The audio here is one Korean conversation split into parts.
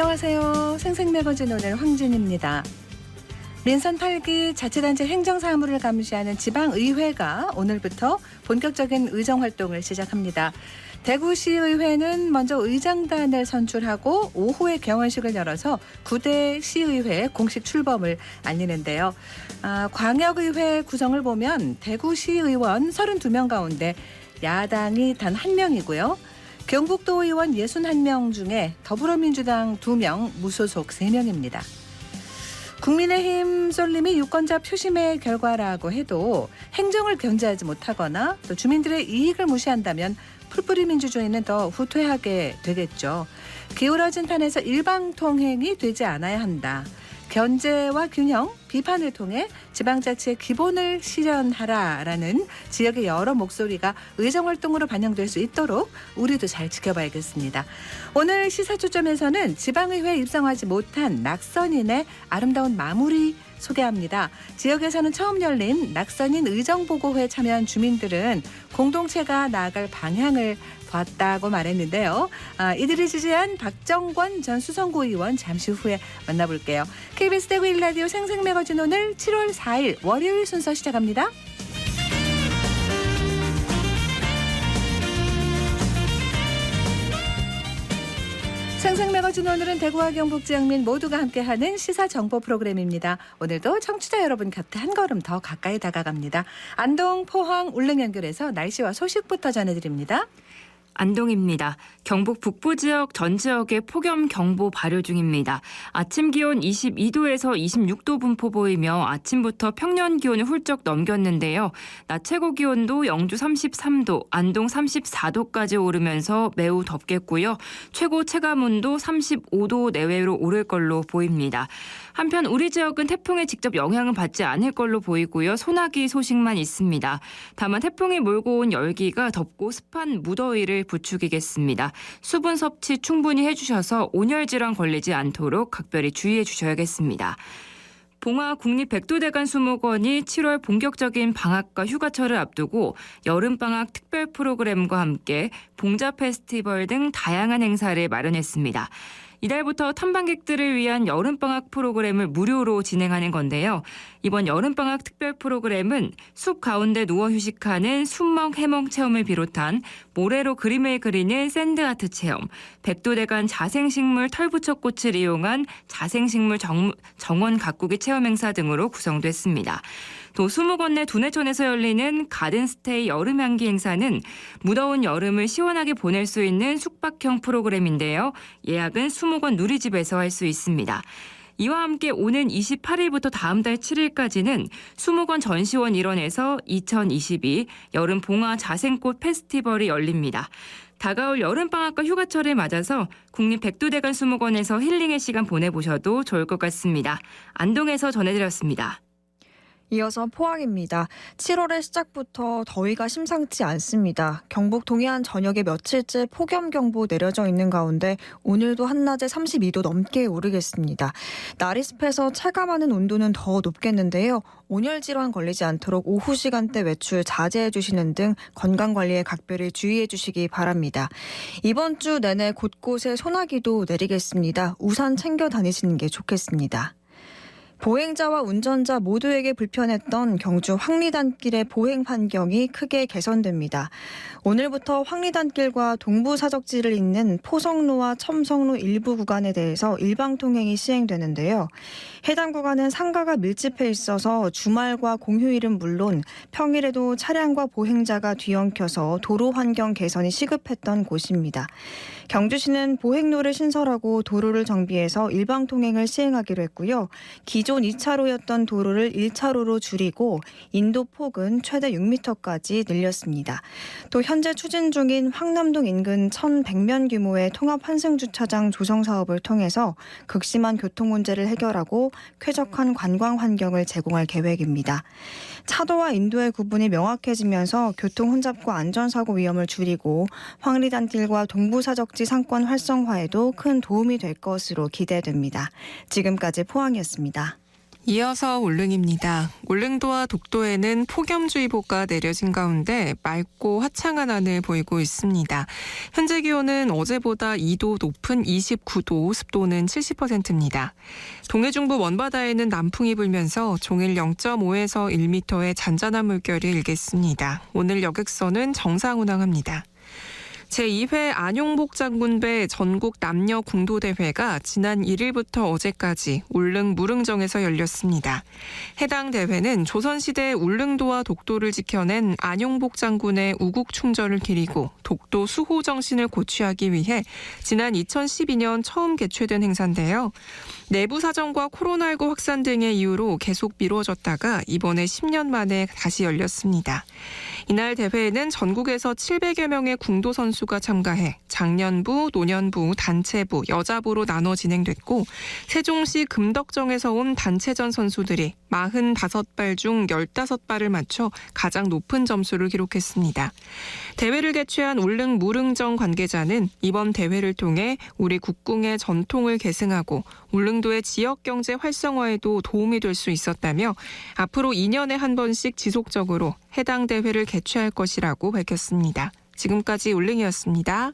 안녕하세요. 생생매거진 오늘 황진입니다. 민선 8기 자치단체 행정사무를 감시하는 지방의회가 오늘부터 본격적인 의정활동을 시작합니다. 대구시의회는 먼저 의장단을 선출하고 오후에 개원식을 열어서 9대 시의회 공식 출범을 알리는데요. 광역의회 구성을 보면 대구시의원 32명 가운데 야당이 단 1명이고요. 경북도 의원 61명 중에 더불어민주당 2명, 무소속 3명입니다. 국민의힘 쏠림이 유권자 표심의 결과라고 해도 행정을 견제하지 못하거나 또 주민들의 이익을 무시한다면 풀뿌리 민주주의는 더 후퇴하게 되겠죠. 기울어진 판에서 일방통행이 되지 않아야 한다. 견제와 균형, 비판을 통해 지방자치의 기본을 실현하라라는 지역의 여러 목소리가 의정활동으로 반영될 수 있도록 우리도 잘 지켜봐야겠습니다. 오늘 시사초점에서는 지방의회에 입성하지 못한 낙선인의 아름다운 마무리 소개합니다. 지역에서는 처음 열린 낙선인 의정보고회에 참여한 주민들은 공동체가 나아갈 방향을 봤다고 말했는데요. 이들이 지지한 박정권 전 수성구의원 잠시 후에 만나볼게요. KBS 대구 1라디오 생생매거진 오늘 7월 4일 월요일 순서 시작합니다. 생생매거진 오늘은 대구와 경북 지역민 모두가 함께하는 시사정보 프로그램입니다. 오늘도 청취자 여러분 곁에 한 걸음 더 가까이 다가갑니다. 안동, 포항, 울릉 연결해서 날씨와 소식부터 전해드립니다. 안동입니다. 경북 북부 지역 전 지역에 폭염 경보 발효 중입니다. 아침 기온 22도에서 26도 분포 보이며 아침부터 평년 기온을 훌쩍 넘겼는데요. 낮 최고 기온도 영주 33도, 안동 34도까지 오르면서 매우 덥겠고요. 최고 체감온도 35도 내외로 오를 걸로 보입니다. 한편 우리 지역은 태풍에 직접 영향을 받지 않을 걸로 보이고요. 소나기 소식만 있습니다. 다만 태풍이 몰고 온 열기가 덥고 습한 무더위를 부추기겠습니다. 수분 섭취 충분히 해주셔서 온열 질환 걸리지 않도록 각별히 주의해 주셔야겠습니다. 봉화 국립백두대간 수목원이 7월 본격적인 방학과 휴가철을 앞두고 여름방학 특별 프로그램과 함께 봉자 페스티벌 등 다양한 행사를 마련했습니다. 이달부터 탐방객들을 위한 여름방학 프로그램을 무료로 진행하는 건데요. 이번 여름방학 특별 프로그램은 숲 가운데 누워 휴식하는 숲멍 해멍 체험을 비롯한 모래로 그림을 그리는 샌드아트 체험, 백두대간 자생식물 털부처꽃을 이용한 자생식물 정원 가꾸기 체험 행사 등으로 구성됐습니다. 또 수목원 내 두뇌촌에서 열리는 가든스테이 여름향기 행사는 무더운 여름을 시원하게 보낼 수 있는 숙박형 프로그램인데요. 예약은 수목원 누리집에서 할 수 있습니다. 이와 함께 오는 28일부터 다음 달 7일까지는 수목원 전시원 일원에서 2022 여름 봉화 자생꽃 페스티벌이 열립니다. 다가올 여름방학과 휴가철을 맞아서 국립백두대간 수목원에서 힐링의 시간 보내보셔도 좋을 것 같습니다. 안동에서 전해드렸습니다. 이어서 포항입니다. 7월의 시작부터 더위가 심상치 않습니다. 경북 동해안 전역에 며칠째 폭염경보 내려져 있는 가운데 오늘도 한낮에 32도 넘게 오르겠습니다. 날이 습해서 체감하는 온도는 더 높겠는데요. 온열 질환 걸리지 않도록 오후 시간대 외출 자제해 주시는 등 건강관리에 각별히 주의해 주시기 바랍니다. 이번 주 내내 곳곳에 소나기도 내리겠습니다. 우산 챙겨 다니시는 게 좋겠습니다. 보행자와 운전자 모두에게 불편했던 경주 황리단길의 보행 환경이 크게 개선됩니다. 오늘부터 황리단길과 동부사적지를 잇는 포성로와 첨성로 일부 구간에 대해서 일방통행이 시행되는데요. 해당 구간은 상가가 밀집해 있어서 주말과 공휴일은 물론 평일에도 차량과 보행자가 뒤엉켜서 도로 환경 개선이 시급했던 곳입니다. 경주시는 보행로를 신설하고 도로를 정비해서 일방통행을 시행하기로 했고요. 기존 2차로였던 도로를 1차로로 줄이고 인도폭은 최대 6m까지 늘렸습니다. 또 현재 추진 중인 황남동 인근 1,100면 규모의 통합 환승주차장 조성 사업을 통해서 극심한 교통 문제를 해결하고 쾌적한 관광 환경을 제공할 계획입니다. 차도와 인도의 구분이 명확해지면서 교통 혼잡과 안전사고 위험을 줄이고 황리단길과 동부사적지 상권 활성화에도 큰 도움이 될 것으로 기대됩니다. 지금까지 포항이었습니다. 이어서 울릉입니다. 울릉도와 독도에는 폭염주의보가 내려진 가운데 맑고 화창한 하늘 보이고 있습니다. 현재 기온은 어제보다 2도 높은 29도, 습도는 70%입니다. 동해중부 먼바다에는 남풍이 불면서 종일 0.5에서 1m의 잔잔한 물결이 일겠습니다. 오늘 여객선은 정상 운항합니다. 제2회 안용복장군배 전국 남녀 궁도대회가 지난 1일부터 어제까지 울릉 무릉정에서 열렸습니다. 해당 대회는 조선시대 울릉도와 독도를 지켜낸 안용복장군의 우국충전을 기리고 독도 수호 정신을 고취하기 위해 지난 2012년 처음 개최된 행사인데요. 내부 사정과 코로나19 확산 등의 이유로 계속 미뤄졌다가 이번에 10년 만에 다시 열렸습니다. 이날 대회에는 전국에서 700여 명의 궁도 선수가 참가해 장년부, 노년부, 단체부, 여자부로 나눠 진행됐고 세종시 금덕정에서 온 단체전 선수들이 45발 중 15발을 맞춰 가장 높은 점수를 기록했습니다. 대회를 개최한 울릉 무릉정 관계자는 이번 대회를 통해 우리 국궁의 전통을 계승하고 울릉도의 지역 경제 활성화에도 도움이 될 수 있었다며 앞으로 2년에 한 번씩 지속적으로 해당 대회를 개최할 것이라고 밝혔습니다. 지금까지 울릉이었습니다.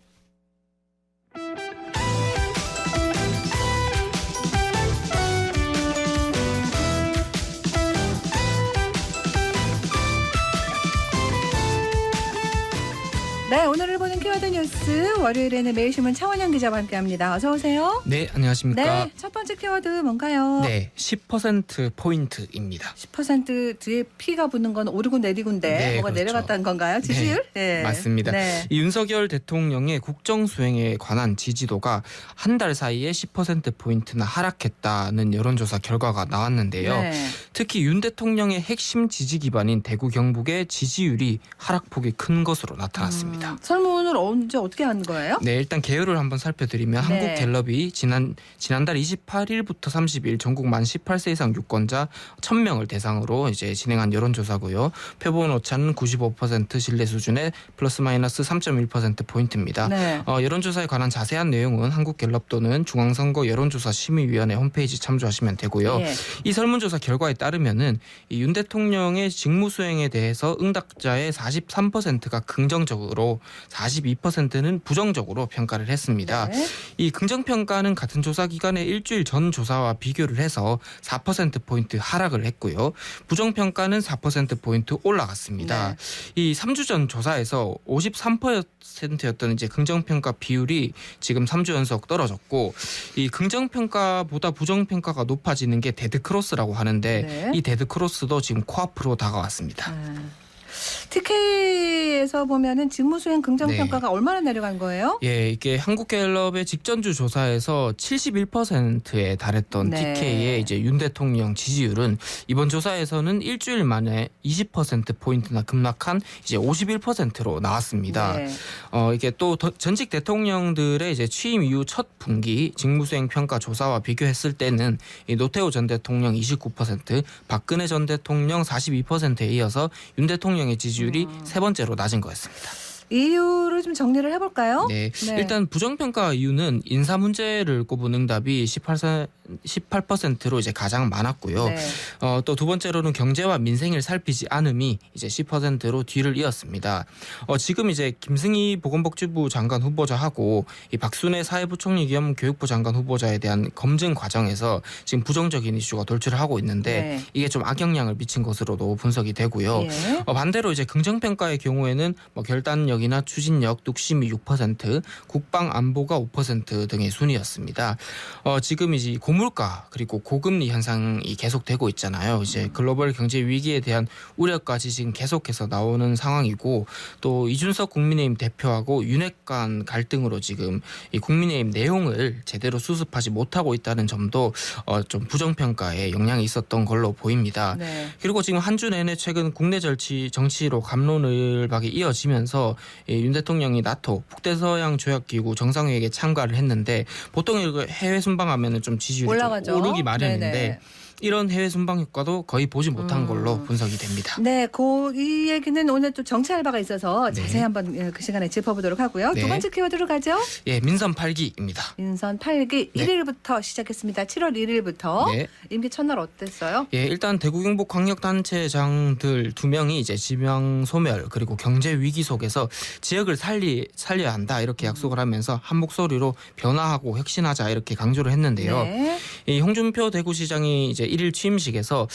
네, 오늘을 보는 키워드 뉴스 월요일에는 매일신문 차원영 기자와 함께합니다. 어서 오세요. 네, 안녕하십니까. 네, 첫 번째 키워드 뭔가요? 네, 10%포인트입니다. 10% 뒤에 피가 붙는 건 오르고 내리고인데 네, 뭐가 그렇죠. 내려갔다는 건가요? 지지율? 네. 맞습니다. 네. 이 윤석열 대통령의 국정 수행에 관한 지지도가 한 달 사이에 10%포인트나 하락했다는 여론조사 결과가 나왔는데요. 네. 특히 윤 대통령의 핵심 지지 기반인 대구 경북의 지지율이 하락폭이 큰 것으로 나타났습니다. 설문을 언제 어떻게 한 거예요? 네, 일단 개요를 한번 살펴드리면 네. 한국갤럽이 지난달 28일부터 30일 전국 만 18세 이상 유권자 1,000명을 대상으로 이제 진행한 여론조사고요. 표본 오차는 95% 신뢰 수준의 플러스 마이너스 3.1% 포인트입니다. 네. 여론조사에 관한 자세한 내용은 한국갤럽 또는 중앙선거 여론조사 심의위원회 홈페이지 참조하시면 되고요. 예. 이 설문조사 결과에 따르면은 이 윤 대통령의 직무 수행에 대해서 응답자의 43%가 긍정적으로 42%는 부정적으로 평가를 했습니다. 네. 이 긍정평가는 같은 조사 기간의 일주일 전 조사와 비교를 해서 4%포인트 하락을 했고요. 부정평가는 4%포인트 올라갔습니다. 네. 이 3주 전 조사에서 53%였던 이제 긍정평가 비율이 지금 3주 연속 떨어졌고 이 긍정평가보다 부정평가가 높아지는 게 데드크로스라고 하는데 네. 이 데드크로스도 지금 코앞으로 다가왔습니다. TK에서 보면은 직무수행 긍정평가가 얼마나 내려간 거예요? 예, 이게 한국갤럽의 직전주 조사에서 71%에 달했던 네. TK의 이제 윤 대통령 지지율은 이번 조사에서는 일주일 만에 20%포인트나 급락한 이제 51%로 나왔습니다. 네. 이게 또 전직 대통령들의 이제 취임 이후 첫 분기 직무수행 평가 조사와 비교했을 때는 이 노태우 전 대통령 29%, 박근혜 전 대통령 42%에 이어서 윤 대통령의 지지율이 세 번째로 낮은 거였습니다. 이유를 좀 정리를 해볼까요? 네. 네. 일단 부정평가 이유는 인사 문제를 꼽은 응답이 18%로 이제 가장 많았고요. 네. 또 두 번째로는 경제와 민생을 살피지 않음이 이제 10%로 뒤를 이었습니다. 지금 이제 김승희 보건복지부 장관 후보자하고 이 박순애 사회부총리 겸 교육부 장관 후보자에 대한 검증 과정에서 지금 부정적인 이슈가 돌출을 하고 있는데 네. 이게 좀 악영향을 미친 것으로도 분석이 되고요. 예. 반대로 이제 긍정평가의 경우에는 결단력이나 추진력, 뚝심이 6%, 국방 안보가 5% 등의 순이었습니다. 지금 이제 고물가 그리고 고금리 현상이 계속되고 있잖아요. 이제 글로벌 경제 위기에 대한 우려까지 지금 계속해서 나오는 상황이고 또 이준석 국민의힘 대표하고 윤핵 간 갈등으로 지금 이 국민의힘 내용을 제대로 수습하지 못하고 있다는 점도 좀 부정평가에 영향이 있었던 걸로 보입니다. 네. 그리고 지금 한 주 내내 최근 국내 정치로 갑론을박이 이어지면서 윤 대통령이 나토 북대서양 조약기구 정상회의에 참가를 했는데 보통 이거 해외 순방하면은 좀 지지율이 올라가죠. 좀 오르기 마련인데 네네. 이런 해외 순방 효과도 거의 보지 못한 걸로 분석이 됩니다. 네, 이 얘기는 오늘 또 정치 알바가 있어서 네. 자세히 한번 그 시간에 짚어보도록 하고요. 네. 두 번째 키워드로 가죠. 예, 민선 8기입니다. 민선 8기 네. 1일부터 시작했습니다. 7월 1일부터 네. 임기 첫날 어땠어요? 예, 일단 대구 경북 광역단체장들 2명이 이제 지명 소멸 그리고 경제 위기 속에서 지역을 살려야 한다 이렇게 약속을 하면서 한 목소리로 변화하고 혁신하자 이렇게 강조를 했는데요. 네. 이 홍준표 대구시장이 이제 1일 취임식에서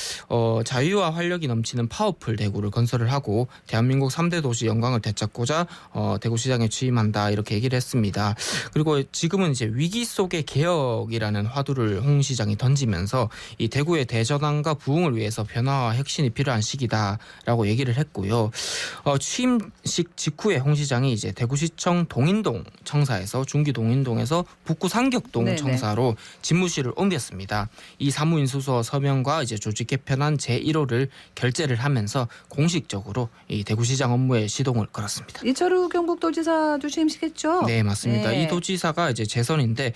자유와 활력이 넘치는 파워풀 대구를 건설을 하고 대한민국 3대 도시 영광을 되찾고자 대구시장에 취임한다 이렇게 얘기를 했습니다. 그리고 지금은 이제 위기 속의 개혁이라는 화두를 홍 시장이 던지면서 이 대구의 대전환과 부흥을 위해서 변화와 혁신이 필요한 시기다라고 얘기를 했고요. 취임식 직후에 홍 시장이 이제 대구시청 동인동 청사에서 중기 동인동에서 북구 상격동 네네. 청사로 집무실을 옮겼습니다. 이 사무인수서 서명과 이제 조직 개편안 제1호를 결재를 하면서 공식적으로 이 대구시장 업무에 시동을 걸었습니다. 이철우 경북도지사도 취임식했죠? 네, 맞습니다. 네. 이 도지사가 이제 재선인데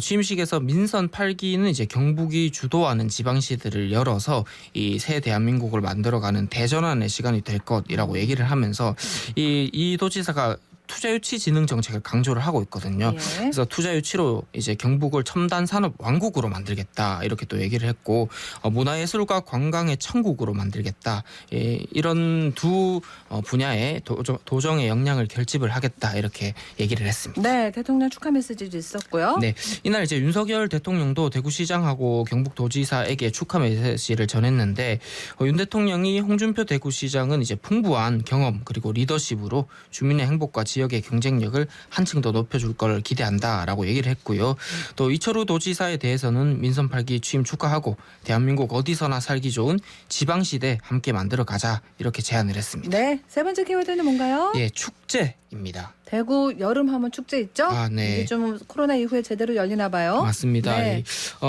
취임식에서 민선 8기는 이제 경북이 주도하는 지방시들을 열어서 이 새 대한민국을 만들어가는 대전환의 시간이 될 것이라고 얘기를 하면서 이 도지사가 투자 유치 진흥 정책을 강조를 하고 있거든요. 예. 그래서 투자 유치로 이제 경북을 첨단 산업 왕국으로 만들겠다 이렇게 또 얘기를 했고 문화예술과 관광의 천국으로 만들겠다. 예, 이런 두 분야의 도정의 역량을 결집을 하겠다 이렇게 얘기를 했습니다. 네, 대통령 축하 메시지도 있었고요. 네, 이날 이제 윤석열 대통령도 대구시장하고 경북도지사에게 축하 메시지를 전했는데 윤 대통령이 홍준표 대구시장은 이제 풍부한 경험 그리고 리더십으로 주민의 행복과 지역의 경쟁력을 한층 더 높여줄 걸 기대한다라고 얘기를 했고요. 또 이철우 도지사에 대해서는 민선 8기 취임 축하하고 대한민국 어디서나 살기 좋은 지방시대 함께 만들어가자 이렇게 제안을 했습니다. 네, 세 번째 키워드는 뭔가요? 예, 축제입니다. 대구 여름 하면 축제 있죠? 아, 네. 이게 좀 코로나 이후에 제대로 열리나 봐요. 맞습니다. 네.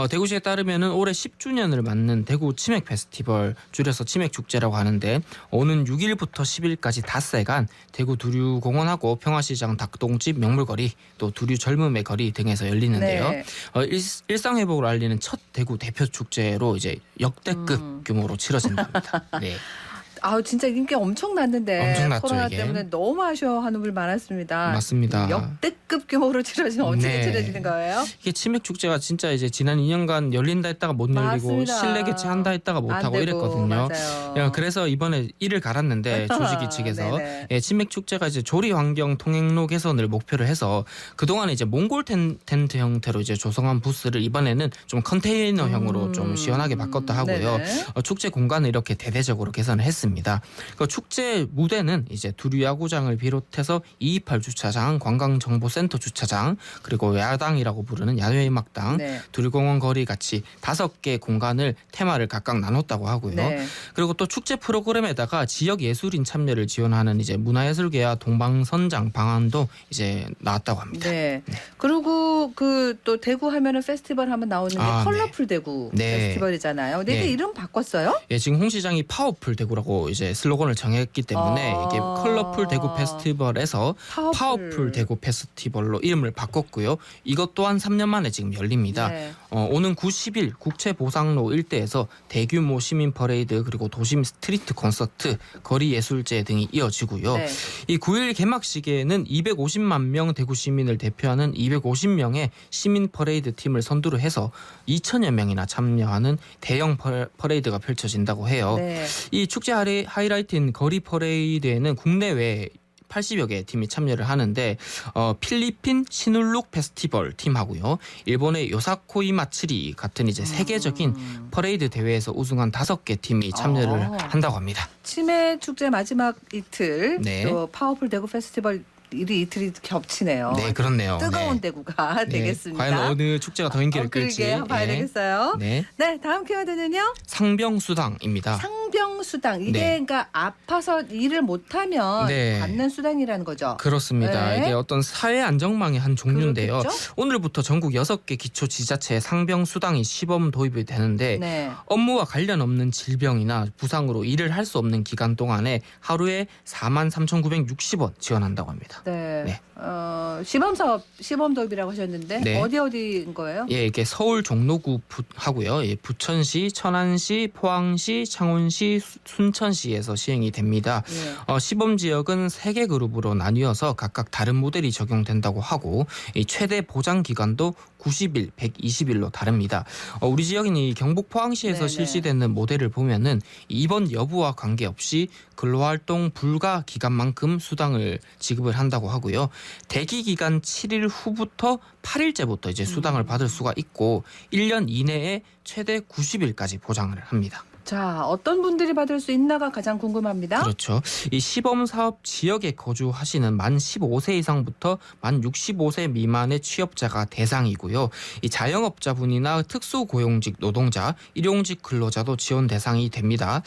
대구시에 따르면은 올해 10주년을 맞는 대구 치맥 페스티벌 줄여서 치맥 축제라고 하는데 오는 6일부터 10일까지 닷새간 대구 두류공원하고 평화시장 닭똥집 명물거리 또 두류 젊음의 거리 등에서 열리는데요. 네. 일상 회복을 알리는 첫 대구 대표 축제로 이제 역대급 규모로 치러진답니다. 네. 아우 진짜 인기 엄청 났는데 엄청났죠, 코로나 이게. 때문에 너무 아쉬워하는 분 많았습니다. 맞습니다. 역대급 규모로 치러지면 어떻게 네. 치러지는 거예요? 이게 치맥 축제가 진짜 이제 지난 2년간 열린다 했다가 못 열리고 맞습니다. 실내 개최한다 했다가 못 안 하고 되고, 이랬거든요. 맞아요. 야, 그래서 이번에 이를 갈았는데 조직위 측에서 네네. 예, 치맥 축제가 이제 조리 환경 통행로 개선을 목표로 해서 그동안 이제 몽골 텐트 형태로 이제 조성한 부스를 이번에는 좀 컨테이너형으로 좀 시원하게 바꿨다 하고요. 네네. 축제 공간을 이렇게 대대적으로 개선을 했습니다. 그 축제 무대는 이제 두류야구장을 비롯해서 228 주차장, 관광정보센터 주차장, 그리고 야당이라고 부르는 야외음악당, 네. 두류공원 거리 같이 5개 공간을 테마를 각각 나눴다고 하고요. 네. 그리고 또 축제 프로그램에다가 지역 예술인 참여를 지원하는 이제 문화예술계와 동방선장 방안도 이제 나왔다고 합니다. 네. 그리고 그 또 대구 하면은 페스티벌 하면 나오는 게 아, 컬러풀 대구 네. 페스티벌이잖아요. 근데 네. 이게 이름 바꿨어요? 예, 지금 홍 시장이 파워풀 대구라고 이제 슬로건을 정했기 때문에 아. 이게 컬러풀 대구 페스티벌에서 파워풀 대구 페스티벌로 이름을 바꿨고요. 이것 또한 3년 만에 지금 열립니다. 네. 오는 9, 10일 국채보상로 일대에서 대규모 시민 퍼레이드 그리고 도심 스트리트 콘서트, 거리 예술제 등이 이어지고요. 네. 이 9일 개막식에는 250만 명 대구 시민을 대표하는 250명의 시민 퍼레이드 팀을 선두로 해서 2천여 명이나 참여하는 대형 퍼레이드가 펼쳐진다고 해요. 네. 이 축제 하이라이트인 거리 퍼레이드에는 국내외 80여 개 팀이 참여를 하는데 필리핀 시눌룩 페스티벌 팀하고요. 일본의 요사코이 마츠리 같은 이제 세계적인 퍼레이드 대회에서 우승한 5개 팀이 참여를 한다고 합니다. 치매 축제 마지막 이틀 네. 또 파워풀 대구 페스티벌 이틀이 겹치네요. 네, 그렇네요. 뜨거운 네. 대구가 네. 되겠습니다. 과연 어느 축제가 더 인기를 끌지 그러게 봐야 네. 되겠어요. 네. 네, 다음 키워드는요. 상병수당입니다. 상병수당 이게 네. 그러니까 아파서 일을 못하면 네. 받는 수당이라는 거죠. 그렇습니다. 네. 이게 어떤 사회 안정망의 한 종류인데요. 그렇겠죠? 오늘부터 전국 6개 기초지자체에 상병수당이 시범 도입이 되는데 네. 업무와 관련 없는 질병이나 부상으로 일을 할 수 없는 기간 동안에 하루에 43,960원 지원한다고 합니다. 네. 네. 시범 도입이라고 하셨는데 네. 어디인 거예요? 예, 이게 서울 종로구 하고요. 예, 부천시, 천안시, 포항시, 창원시, 순천시에서 시행이 됩니다. 예. 시범 지역은 3개 그룹으로 나뉘어서 각각 다른 모델이 적용된다고 하고 이 최대 보장 기간도 90일, 120일로 다릅니다. 우리 지역인 이 경북 포항시에서 네네. 실시되는 모델을 보면은 입원 여부와 관계없이 근로활동 불가 기간만큼 수당을 지급을 한다고 하고요. 대기 기간 7일 후부터 8일째부터 이제 수당을 받을 수가 있고 1년 이내에 최대 90일까지 보장을 합니다. 자, 어떤 분들이 받을 수 있나가 가장 궁금합니다. 그렇죠. 이 시범 사업 지역에 거주하시는 만 15세 이상부터 만 65세 미만의 취업자가 대상이고요. 이 자영업자분이나 특수고용직 노동자, 일용직 근로자도 지원 대상이 됩니다.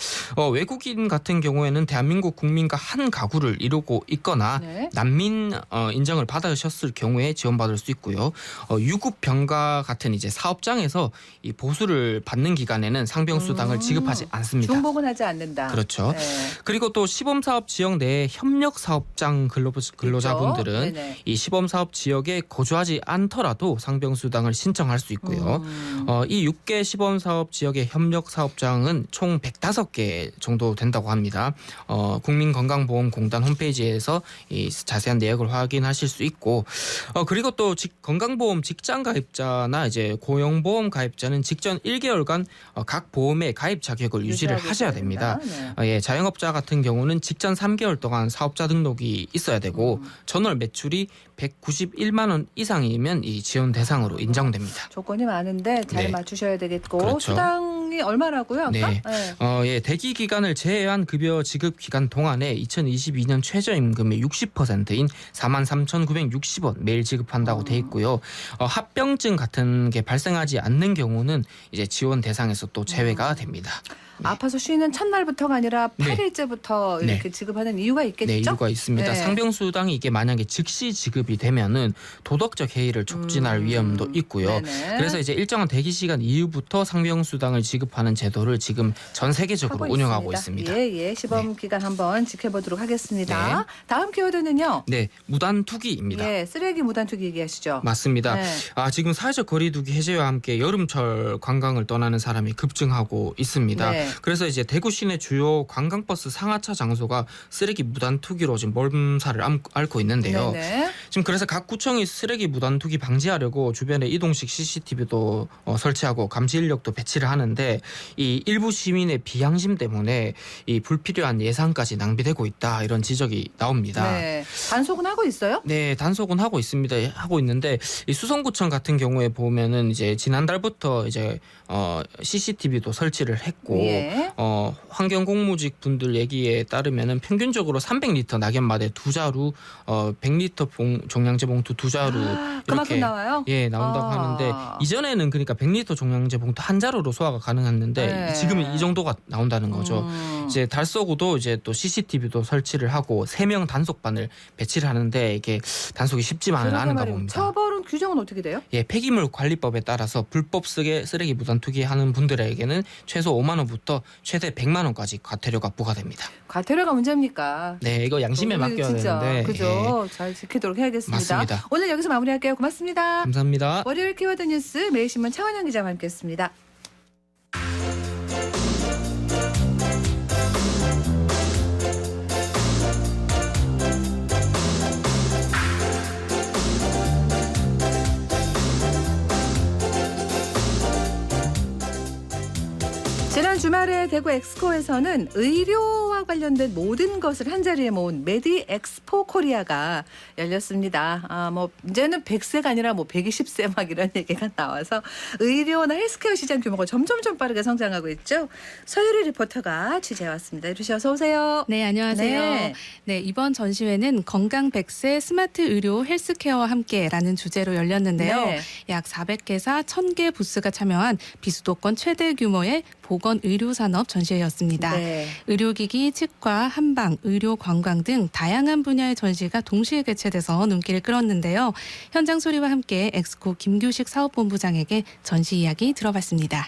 외국인 같은 경우에는 대한민국 국민과 한 가구를 이루고 있거나 네. 난민 인정을 받으셨을 경우에 지원받을 수 있고요. 유급 병가 같은 이제 사업장에서 이 보수를 받는 기간에는 상병수당을 지급하지 않습니다. 중복은 하지 않는다. 그렇죠. 네. 그리고 또 시범사업 지역 내에 협력사업장 근로자분들은 있죠? 네네. 이 시범사업 지역에 거주하지 않더라도 상병수당을 신청할 수 있고요. 이 6개 시범사업 지역의 협력사업장은 총 105개 정도 된다고 합니다. 국민건강보험공단 홈페이지에서 이 자세한 내역을 확인하실 수 있고, 그리고 또 건강보험 직장 가입자나 이제 고용보험 가입자는 직전 1개월간 각 보험의 가입 자격을 유지를 하셔야 됩니다. 네. 예, 자영업자 같은 경우는 직전 3개월 동안 사업자 등록이 있어야 되고 전월 매출이 191만 원 이상이면 이 지원 대상으로 인정됩니다. 조건이 많은데 잘 네. 맞추셔야 되겠고 그렇죠. 수당이 얼마라고요? 아까? 네. 예, 대기 기간을 제외한 급여 지급 기간 동안에 2022년 최저임금의 60%인 43,960원 매일 지급한다고 돼 있고요. 합병증 같은 게 발생하지 않는 경우는 이제 지원 대상에서 또 제외가 됩니다. 네. 아파서 쉬는 첫날부터가 아니라 네. 8일째부터 네. 이렇게 지급하는 이유가 있겠죠? 네, 이유가 있습니다. 네. 상병수당이 이게 만약에 즉시 지급이 되면은 도덕적 해이를 촉진할 위험도 있고요. 네네. 그래서 이제 일정한 대기 시간 이후부터 상병수당을 지급하는 제도를 지금 전 세계적으로 하고 운영하고 있습니다. 예, 시범 기간 한번 지켜보도록 하겠습니다. 네. 다음 키워드는요. 네, 무단투기입니다. 예, 쓰레기 무단투기 얘기하시죠. 맞습니다. 네. 지금 사회적 거리두기 해제와 함께 여름철 관광을 떠나는 사람이 급증하고 있습니다. 네. 그래서 이제 대구 시내 주요 관광버스 상하차 장소가 쓰레기 무단투기로 지금 멀음사를 앓고 있는데요. 네네. 지금 그래서 각 구청이 쓰레기 무단투기 방지하려고 주변에 이동식 CCTV도 설치하고 감시 인력도 배치를 하는데 이 일부 시민의 비양심 때문에 이 불필요한 예산까지 낭비되고 있다 이런 지적이 나옵니다. 네. 단속은 하고 있어요? 네, 단속은 하고 있습니다. 하고 있는데 이 수성구청 같은 경우에 보면은 이제 지난달부터 이제 CCTV도 설치를 했고 예. 환경공무직 분들 얘기에 따르면은 평균적으로 300리터 낙엽마다 2자루, 100리터 종량제 봉투 2자루 그만큼 이렇게 나와요? 예 나온다고 하는데 이전에는 그러니까 100리터 종량제 봉투 한 자루로 소화가 가능했는데 네. 지금은 이 정도가 나온다는 거죠. 이제 달서구도 이제 또 CCTV도 설치를 하고 3명 단속반을 배치를 하는데 이게 단속이 쉽지만은 그러게 않은가 말이에요. 봅니다. 처벌은 규정은 어떻게 돼요? 예, 폐기물 관리법에 따라서 불법 쓰레기 무단투기하는 분들에게는 최소 5만 원부터 최대 100만 원까지 과태료가 부과됩니다. 과태료가 문제입니까? 네, 이거 양심에 우리 맡겨야 진짜, 되는데. 그죠? 잘 지키도록 해야겠습니다. 맞습니다. 오늘 여기서 마무리할게요. 고맙습니다. 감사합니다. 월요일 키워드 뉴스 매일신문 차원영 기자와 함께했습니다. 지난 주말에 대구 엑스코에서는 의료와 관련된 모든 것을 한자리에 모은 메디 엑스포 코리아가 열렸습니다. 뭐 이제는 100세가 아니라 뭐 120세 막 이런 얘기가 나와서 의료나 헬스케어 시장 규모가 점점 빠르게 성장하고 있죠. 서유리 리포터가 취재해 왔습니다. 이루시 어서 오세요. 네, 안녕하세요. 네. 네, 이번 전시회는 건강 100세 스마트 의료 헬스케어와 함께라는 주제로 열렸는데요. 네. 약 400개사 1000개 부스가 참여한 비수도권 최대 규모의 보건의료산업 전시회였습니다. 네. 의료기기, 치과, 한방, 의료, 관광 등 다양한 분야의 전시가 동시에 개최돼서 눈길을 끌었는데요. 현장 소리와 함께 엑스코 김규식 사업본부장에게 전시 이야기 들어봤습니다.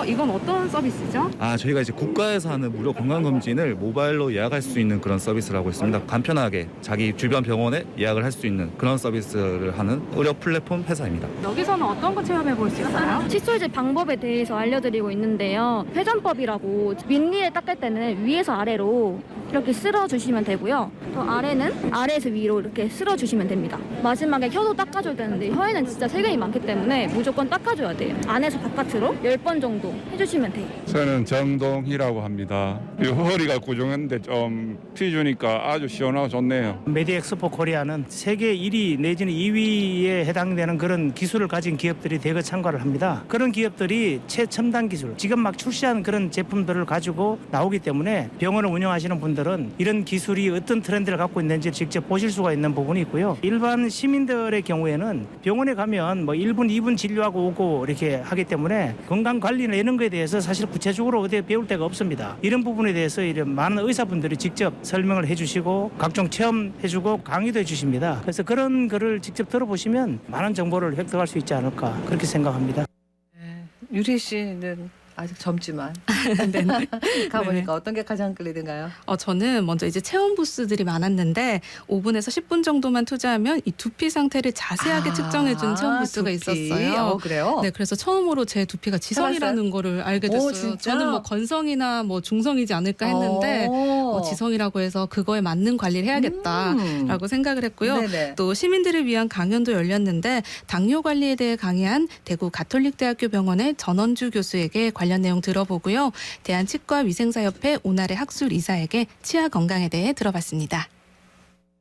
이건 어떤 서비스죠? 저희가 이제 국가에서 하는 무료 건강검진을 모바일로 예약할 수 있는 그런 서비스를 하고 있습니다. 간편하게 자기 주변 병원에 예약을 할 수 있는 그런 서비스를 하는 의료 플랫폼 회사입니다. 여기서는 어떤 거 체험해 볼 수 있어요? 칫솔질 방법에 대해서 알려드리고 있는데요. 회전법이라고 윗니를 닦을 때는 위에서 아래로 이렇게 쓸어주시면 되고요. 또 아래는 아래에서 위로 이렇게 쓸어주시면 됩니다. 마지막에 혀도 닦아줘야 되는데 혀에는 진짜 세균이 많기 때문에 무조건 닦아줘야 돼요. 안에서 바깥으로 10번 정도 해주시면 돼요. 저는 정동희라고 합니다. 이 허리가 구종했는데 좀 피주니까 아주 시원하고 좋네요. 메디엑스포 코리아는 세계 1위 내지는 2위에 해당되는 그런 기술을 가진 기업들이 대거 참가를 합니다. 그런 기업들이 최첨단 기술, 지금 막 출시하는 그런 제품들을 가지고 나오기 때문에 병원을 운영하시는 분들은 이런 기술이 어떤 트렌드를 갖고 있는지 직접 보실 수가 있는 부분이 있고요. 일반 시민들의 경우에는 병원에 가면 뭐 1분, 2분 진료하고 오고 이렇게 하기 때문에 건강관리나 이런 거에 대해서 사실 구체적으로 어디에 배울 데가 없습니다. 이런 부분에 대해서 이런 많은 의사분들이 직접 설명을 해주시고 각종 체험해주고 강의도 해주십니다. 그래서 그런 거를 직접 들어보시면 많은 정보를 획득할 수 있지 않을까 그렇게 생각합니다. 유리 씨는 아직 젊지만 가보니까 어떤 게 가장 끌리던가요? 저는 먼저 이제 체험 부스들이 많았는데 5분에서 10분 정도만 투자하면 이 두피 상태를 자세하게 측정해준 체험 부스가 두피. 있었어요. 그래요? 네, 그래서 처음으로 제 두피가 지성이라는 거를 알게 됐어요. 진짜? 저는 뭐 건성이나 뭐 중성이지 않을까 했는데 지성이라고 해서 그거에 맞는 관리를 해야겠다라고 생각을 했고요. 네네. 또 시민들을 위한 강연도 열렸는데 당뇨 관리에 대해 강의한 대구 가톨릭대학교 병원의 전원주 교수에게 관련 내용 들어보고요. 대한치과위생사협회 오나래 학술 이사에게 치아 건강에 대해 들어봤습니다.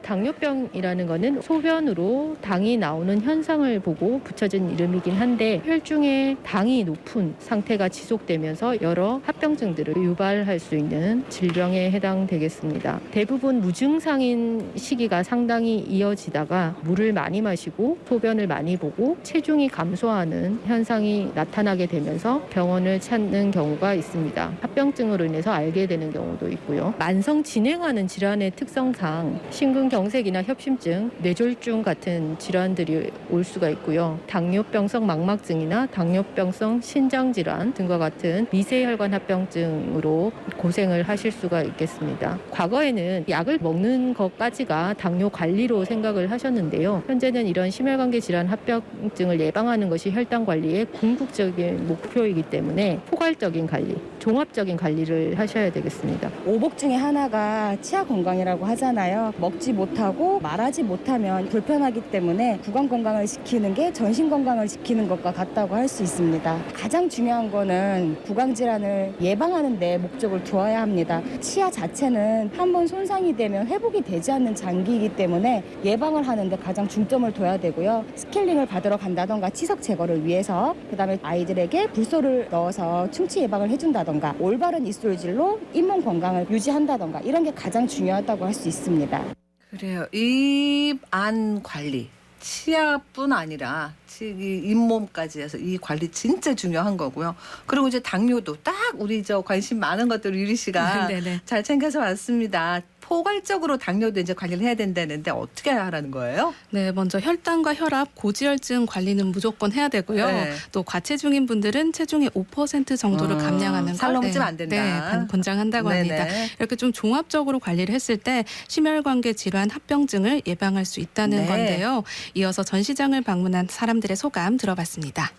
당뇨병이라는 거는 소변으로 당이 나오는 현상을 보고 붙여진 이름이긴 한데 혈중에 당이 높은 상태가 지속되면서 여러 합병증들을 유발할 수 있는 질병에 해당되겠습니다. 대부분 무증상인 시기가 상당히 이어지다가 물을 많이 마시고 소변을 많이 보고 체중이 감소하는 현상이 나타나게 되면서 병원을 찾는 경우가 있습니다. 합병증으로 인해서 알게 되는 경우도 있고요. 만성 진행하는 질환의 특성상 심근경색이나 협심증, 뇌졸중 같은 질환들이 올 수가 있고요. 당뇨병성 망막증이나 당뇨병성 신장질환 등과 같은 미세혈관 합병증으로 고생을 하실 수가 있겠습니다. 과거에는 약을 먹는 것까지가 당뇨 관리로 생각을 하셨는데요. 현재는 이런 심혈관계 질환 합병증을 예방하는 것이 혈당 관리의 궁극적인 목표이기 때문에 포괄적인 관리, 종합적인 관리를 하셔야 되겠습니다. 오복 중에 하나가 치아 건강이라고 하잖아요. 먹지 못하고 말하지 못하면 불편하기 때문에 구강 건강을 지키는 게 전신 건강을 지키는 것과 같다고 할 수 있습니다. 가장 중요한 거는 구강 질환을 예방하는 데 목적을 두어야 합니다. 치아 자체는 한번 손상이 되면 회복이 되지 않는 장기이기 때문에 예방을 하는 데 가장 중점을 둬야 되고요. 스케일링을 받으러 간다던가 치석 제거를 위해서 그다음에 아이들에게 불소를 넣어서 충치 예방을 해준다던가 올바른 입술질로 잇몸 건강을 유지한다던가 이런 게 가장 중요하다고 할 수 있습니다. 그래요. 입 안 관리. 치아뿐 아니라 이 잇몸까지 해서 이 관리 진짜 중요한 거고요. 그리고 이제 당뇨도 딱 우리 관심 많은 것들 유리 씨가 잘 챙겨서 왔습니다. 포괄적으로 당뇨도 이제 관리를 해야 된다는데 어떻게 하라는 거예요? 네, 먼저 혈당과 혈압, 고지혈증 관리는 무조건 해야 되고요. 네. 또 과체중인 분들은 체중의 5% 정도를 감량하는 살 넘으면 안 된다. 네, 권장한다고 합니다. 이렇게 좀 종합적으로 관리를 했을 때 심혈관계 질환 합병증을 예방할 수 있다는 건데요. 이어서 전시장을 방문한 사람들의 소감 들어봤습니다.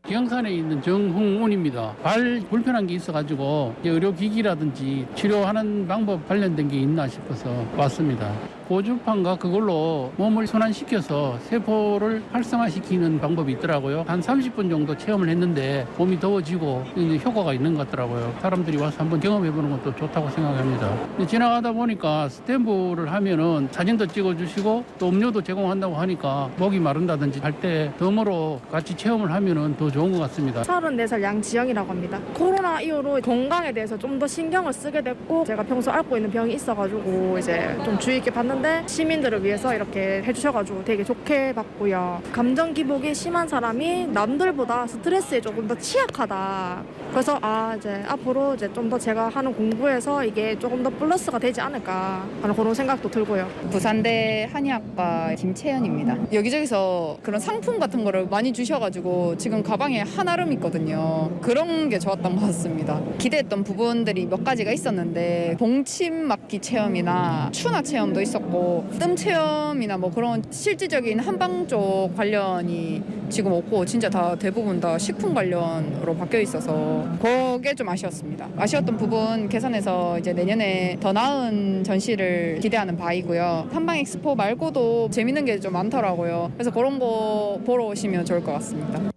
기흥산에 있는 정홍운입니다. 발 불편한 게 있어가지고 의료기기라든지 치료하는 방법 관련된 게 있나 싶어서 왔습니다. 고주판과 그걸로 몸을 순환시켜서 세포를 활성화시키는 방법이 있더라고요. 한 30분 정도 체험을 했는데 몸이 더워지고 효과가 있는 것 같더라고요. 사람들이 와서 한번 경험해보는 것도 좋다고 생각합니다. 지나가다 보니까 스탬프를 하면은 사진도 찍어주시고 또 음료도 제공한다고 하니까 목이 마른다든지 할 때 덤으로 같이 체험을 하면은 더 좋은 것 같습니다. 34살 양지영이라고 합니다. 코로나 이후로 건강에 대해서 좀 더 신경을 쓰게 됐고 제가 평소 앓고 있는 병이 있어가지고 이제 좀 주의 있게 봤는데 시민들을 위해서 이렇게 해주셔가지고 되게 좋게 봤고요. 감정 기복이 심한 사람이 남들보다 스트레스에 조금 더 취약하다 그래서 이제 앞으로 이제 좀 더 제가 하는 공부에서 이게 조금 더 플러스가 되지 않을까 하는 그런 생각도 들고요. 부산대 한의학과 김채연입니다. 여기저기서 그런 상품 같은 거를 많이 주셔가지고 지금 가방에 한아름 있거든요. 그런 게 좋았던 것 같습니다. 기대했던 부분들이 몇 가지가 있었는데 봉침 맞기 체험이나 추나 체험도 있었고 뜸 체험이나 뭐 그런 실질적인 한방 쪽 관련이 지금 없고 진짜 다 대부분 다 식품 관련으로 바뀌어 있어서 그게 좀 아쉬웠습니다. 아쉬웠던 부분 개선해서 이제 내년에 더 나은 전시를 기대하는 바이고요. 한방 엑스포 말고도 재밌는 게 좀 많더라고요. 그래서 그런 거 보러 오시면 좋을 것 같습니다.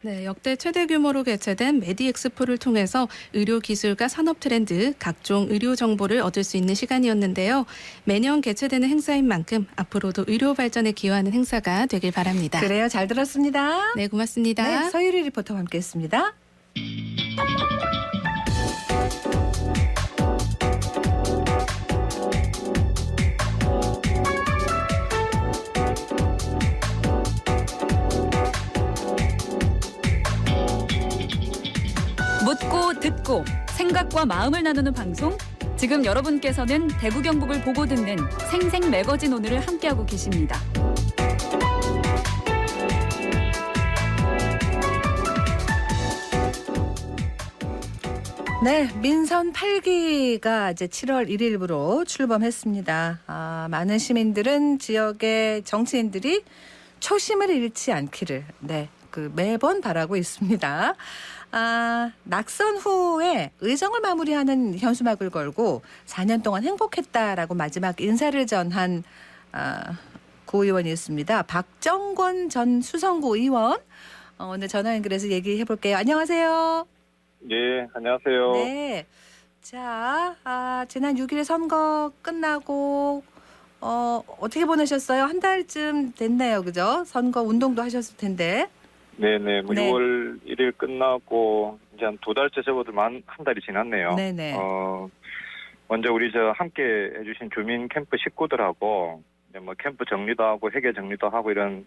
네, 역대 최대 규모로 개최된 메디엑스포를 통해서 의료기술과 산업 트렌드, 각종 의료 정보를 얻을 수 있는 시간이었는데요. 매년 개최되는 행사인 만큼 앞으로도 의료 발전에 기여하는 행사가 되길 바랍니다. 그래요. 잘 들었습니다. 네, 고맙습니다. 네, 서유리 리포터와 함께했습니다. 묻고 듣고 생각과 마음을 나누는 방송. 지금 여러분께서는 대구 경북을 보고 듣는 생생 매거진 오늘을 함께하고 계십니다. 네, 민선 8기가 이제 7월 1일부로 출범했습니다. 많은 시민들은 지역의 정치인들이 초심을 잃지 않기를 매번 바라고 있습니다. 낙선 후에 의정을 마무리하는 현수막을 걸고 4년 동안 행복했다라고 마지막 인사를 전한 구의원이 있습니다. 박정권 전 수성구 의원. 오늘 전화 연결해서 얘기해 볼게요. 안녕하세요. 네, 안녕하세요. 네. 자, 지난 6일 선거 끝나고 어떻게 보내셨어요? 한 달쯤 됐나요, 그죠? 선거 운동도 하셨을 텐데. 네네, 네. 6월 1일 끝나고 이제 한 2달째 접어들 한 달이 지났네요. 네네. 먼저 우리 함께 해주신 주민 캠프 식구들하고 이제 뭐 캠프 정리도 하고 회계 정리도 하고 이런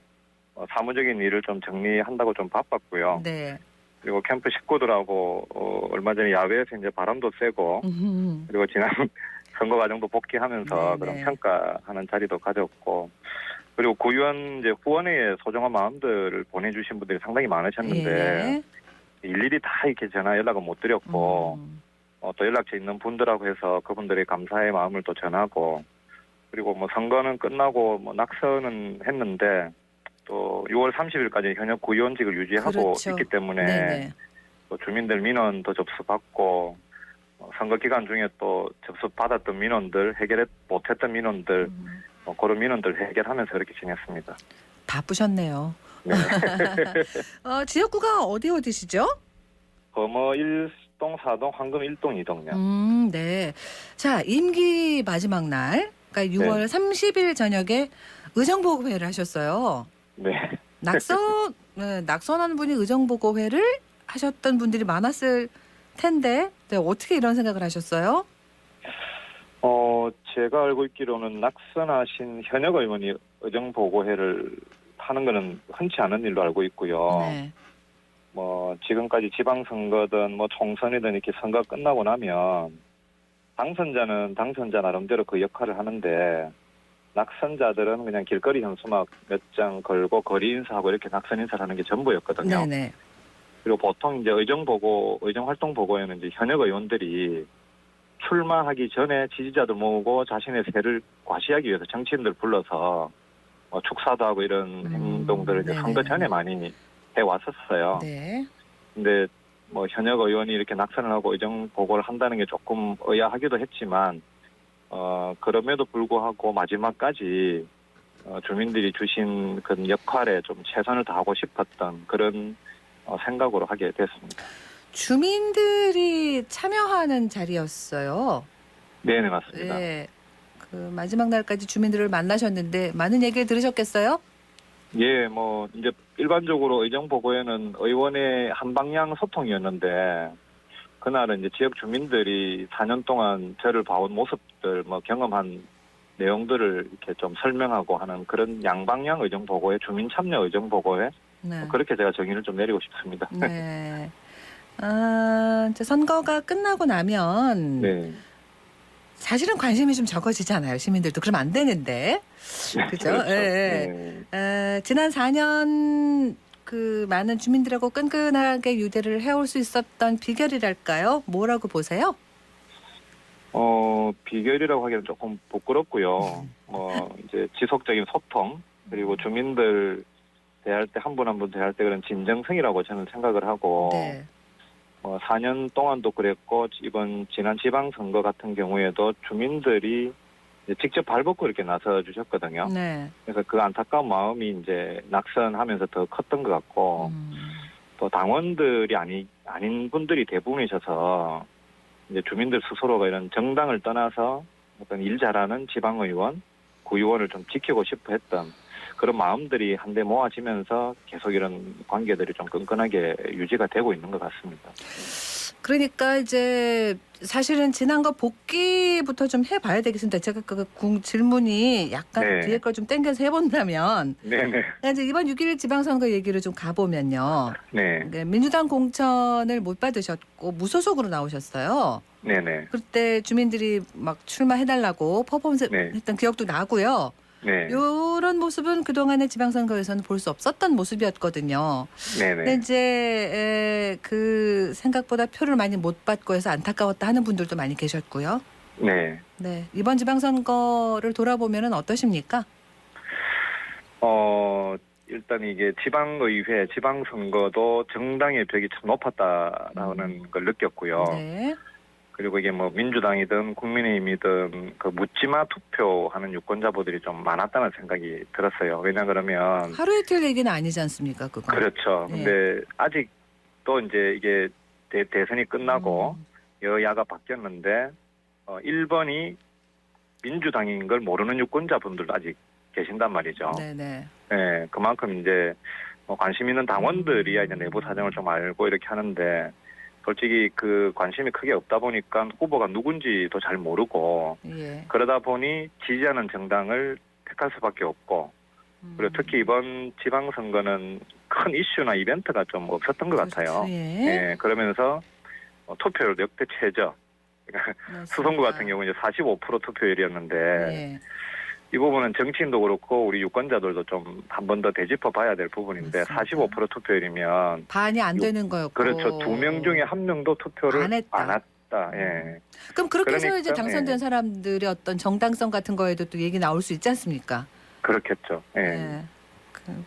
사무적인 일을 좀 정리한다고 좀 바빴고요. 네. 그리고 캠프 식구들하고 얼마 전에 야외에서 이제 바람도 쐬고 그리고 지난 선거 과정도 복귀하면서 그런 평가하는 자리도 가졌고 그리고 구의원 이제 후원회에 소중한 마음들을 보내주신 분들이 상당히 많으셨는데 일일이 다 이렇게 전화 연락을 못 드렸고 또 연락처 있는 분들하고 해서 그분들의 감사의 마음을 또 전하고 그리고 뭐 선거는 끝나고 뭐 낙선은 했는데 또 6월 30일까지 현역 구의원직을 유지하고 있기 때문에 또 주민들 민원도 접수받고 선거 기간 중에 또 접수받았던 민원들 해결 못했던 민원들 그런 민원들 해결하면서 이렇게 지냈습니다. 바쁘셨네요. 네. 지역구가 어디시죠? 범어 1동, 4동, 황금 1동, 2동요. 네. 자, 임기 마지막 날, 그러니까 6월 30일 저녁에 의정보고회를 하셨어요. 네. 낙선한 분이 의정보고회를 하셨던 분들이 많았을 텐데, 어떻게 이런 생각을 하셨어요? 제가 알고 있기로는 낙선하신 현역 의원이 의정보고회를 하는 거는 흔치 않은 일로 알고 있고요. 네. 뭐 지금까지 지방선거든 뭐 총선이든 이렇게 선거 끝나고 나면 당선자는 당선자 나름대로 그 역할을 하는데 낙선자들은 그냥 길거리 현수막 몇 장 걸고 거리 인사하고 이렇게 낙선 인사를 하는 게 전부였거든요. 네네. 그리고 보통 이제 의정활동보고에는 이제 현역 의원들이 출마하기 전에 지지자들 모으고 자신의 세를 과시하기 위해서 정치인들 불러서 축사도 하고 이런 행동들을 이제 선거 전에 많이 해왔었어요. 네. 근데 뭐 현역 의원이 이렇게 낙선을 하고 의정 보고를 한다는 게 조금 의아하기도 했지만 그럼에도 불구하고 마지막까지 주민들이 주신 그 역할에 좀 최선을 다하고 싶었던 그런 생각으로 하게 됐습니다. 주민들이 참여하는 자리였어요. 네, 맞습니다. 네. 그 마지막 날까지 주민들을 만나셨는데 많은 얘기를 들으셨겠어요? 예, 뭐 이제 일반적으로 의정 보고에는 의원의 한 방향 소통이었는데 그날은 이제 지역 주민들이 4년 동안 저를 봐온 모습들, 뭐 경험한 내용들을 이렇게 좀 설명하고 하는 그런 양방향 의정 보고회, 주민 참여 의정 보고회 그렇게 제가 정의를 좀 내리고 싶습니다. 네. 이제 선거가 끝나고 나면 네. 사실은 관심이 좀 적어지잖아요. 시민들도 그러면 안 되는데, 그죠? 그렇죠. 예. 지난 4년 그 많은 주민들하고 끈끈하게 유대를 해올 수 있었던 비결이랄까요? 뭐라고 보세요? 비결이라고 하기는 조금 부끄럽고요. 이제 지속적인 소통, 그리고 주민들 대할 때 한 분 한 분 대할 때 그런 진정성이라고 저는 생각을 하고, 네. 4년 동안도 그랬고, 이번 지난 지방선거 같은 경우에도 주민들이 이제 직접 발벗고 이렇게 나서 주셨거든요. 네. 그래서 그 안타까운 마음이 이제 낙선하면서 더 컸던 것 같고, 또 당원들이 아닌 분들이 대부분이셔서, 이제 주민들 스스로가 이런 정당을 떠나서 어떤 일 잘하는 지방의원, 구의원을 좀 지키고 싶어 했던 그런 마음들이 한데 모아지면서 계속 이런 관계들이 좀 끈끈하게 유지가 되고 있는 것 같습니다. 그러니까 이제 사실은 지난 거 복귀부터 좀 해봐야 되겠습니다. 제가 그 질문이 약간 네. 뒤에 걸 좀 땡겨서 해본다면, 네네. 그러니까 이제 이번 6.11 지방선거 얘기를 좀 가보면요. 네. 민주당 공천을 못 받으셨고 무소속으로 나오셨어요. 네네. 그때 주민들이 막 출마해달라고 퍼포먼스 네. 했던 기억도 나고요. 네. 이런 모습은 그동안의 지방선거에서는 볼 수 없었던 모습이었거든요. 네네. 근데 이제 그 생각보다 표를 많이 못 받고 해서 안타까웠다 하는 분들도 많이 계셨고요. 네. 네, 이번 지방선거를 돌아보면은 어떠십니까? 일단 이게 지방의회, 지방선거도 정당의 벽이 참 높았다라는 걸 느꼈고요. 네. 그리고 이게 뭐 민주당이든 국민의힘이든 그 묻지마 투표하는 유권자분들이 좀 많았다는 생각이 들었어요. 왜냐 그러면 하루 이틀 얘기는 아니지 않습니까, 그거? 그렇죠. 네. 근데 아직도 이제 이게 대선이 끝나고 여야가 바뀌었는데 1번이 민주당인 걸 모르는 유권자분들도 아직 계신단 말이죠. 네네. 네, 그만큼 이제 관심 있는 당원들이야 이제 내부 사정을 좀 알고 이렇게 하는데 솔직히 그 관심이 크게 없다 보니까 후보가 누군지도 잘 모르고 예. 그러다 보니 지지하는 정당을 택할 수밖에 없고 그리고 특히 이번 지방선거는 큰 이슈나 이벤트가 좀 없었던 것 같아요. 예. 그러면서 투표율 역대 최저. 수성구 같은 경우 이제 45% 투표율이었는데 예. 이 부분은 정치인도 그렇고 우리 유권자들도 좀 한 번 더 되짚어 봐야 될 부분인데 맞습니다. 45% 투표율이면 반이 안 되는 거였고. 그렇죠. 2명 중에 1명도 투표를 안 했다. 안 했다. 예. 그럼 그렇게 해서 그러니까, 이제 당선된 예. 사람들의 어떤 정당성 같은 거에도 또 얘기 나올 수 있지 않습니까? 그렇겠죠. 예. 네.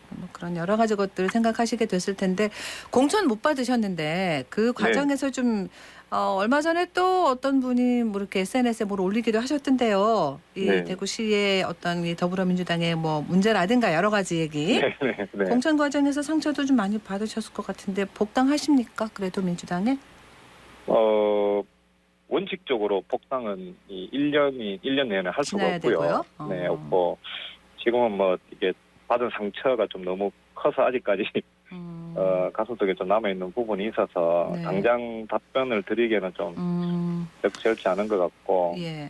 뭐 그런 여러 가지 것들을 생각하시게 됐을 텐데 공천 못 받으셨는데 그 과정에서 좀 얼마 전에 또 어떤 분이 뭐 이렇게 SNS에 뭘 올리기도 하셨던데요. 이 네. 대구시의 어떤 이 더불어민주당의 뭐 문제라든가 여러 가지 얘기. 네. 공천 과정에서 상처도 좀 많이 받으셨을 것 같은데 복당하십니까? 그래도 민주당에? 원칙적으로 복당은 이 1년 내내 할 수가 지나야 없고요. 되고요? 네, 없고 지금은 뭐 이게 받은 상처가 좀 너무 커서 아직까지 가슴속에 좀 남아있는 부분이 있어서 네. 당장 답변을 드리기에는 좀 적절치 않은 것 같고 예.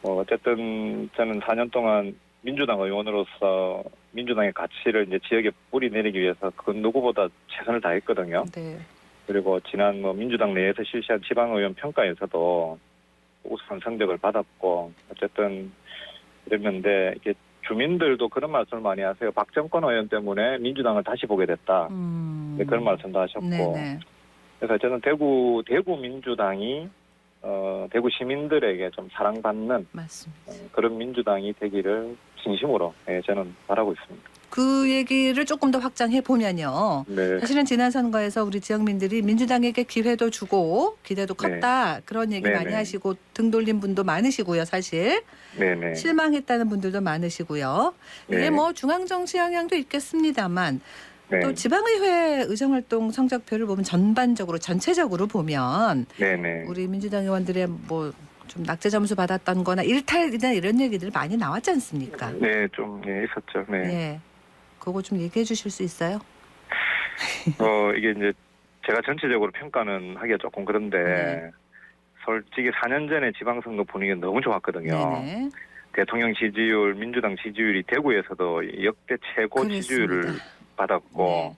어쨌든 저는 4년 동안 민주당 의원으로서 민주당의 가치를 이제 지역에 뿌리 내리기 위해서 그 누구보다 최선을 다했거든요. 네. 그리고 지난 뭐 민주당 내에서 실시한 지방의원 평가에서도 우수한 성적을 받았고 어쨌든 이랬는데 이게 주민들도 그런 말씀을 많이 하세요. 박정권 의원 때문에 민주당을 다시 보게 됐다. 네, 그런 말씀도 하셨고. 네네. 그래서 저는 대구 민주당이 대구 시민들에게 좀 사랑받는 맞습니다. 그런 민주당이 되기를 진심으로 저는 바라고 있습니다. 그 얘기를 조금 더 확장해 보면요. 네. 사실은 지난 선거에서 우리 지역민들이 민주당에게 기회도 주고 기대도 컸다. 그런 얘기 많이 네네. 하시고 등 돌린 분도 많으시고요. 사실. 네네. 실망했다는 분들도 많으시고요. 이게 네. 뭐 중앙정치 영향도 있겠습니다만 네. 또 지방의회 의정활동 성적표를 보면 전반적으로 전체적으로 보면 네네. 우리 민주당 의원들의 뭐 좀 낙제 점수 받았던 거나 일탈이나 이런 얘기들 많이 나왔지 않습니까? 네, 좀 있었죠. 네. 예. 그거 좀 얘기해 주실 수 있어요? 이게 이제 제가 전체적으로 평가는 하기가 조금 그런데 네. 솔직히 4년 전에 지방선거 분위기가 너무 좋았거든요. 네네. 대통령 지지율, 민주당 지지율이 대구에서도 역대 최고 그랬습니다. 지지율을 받았고 네.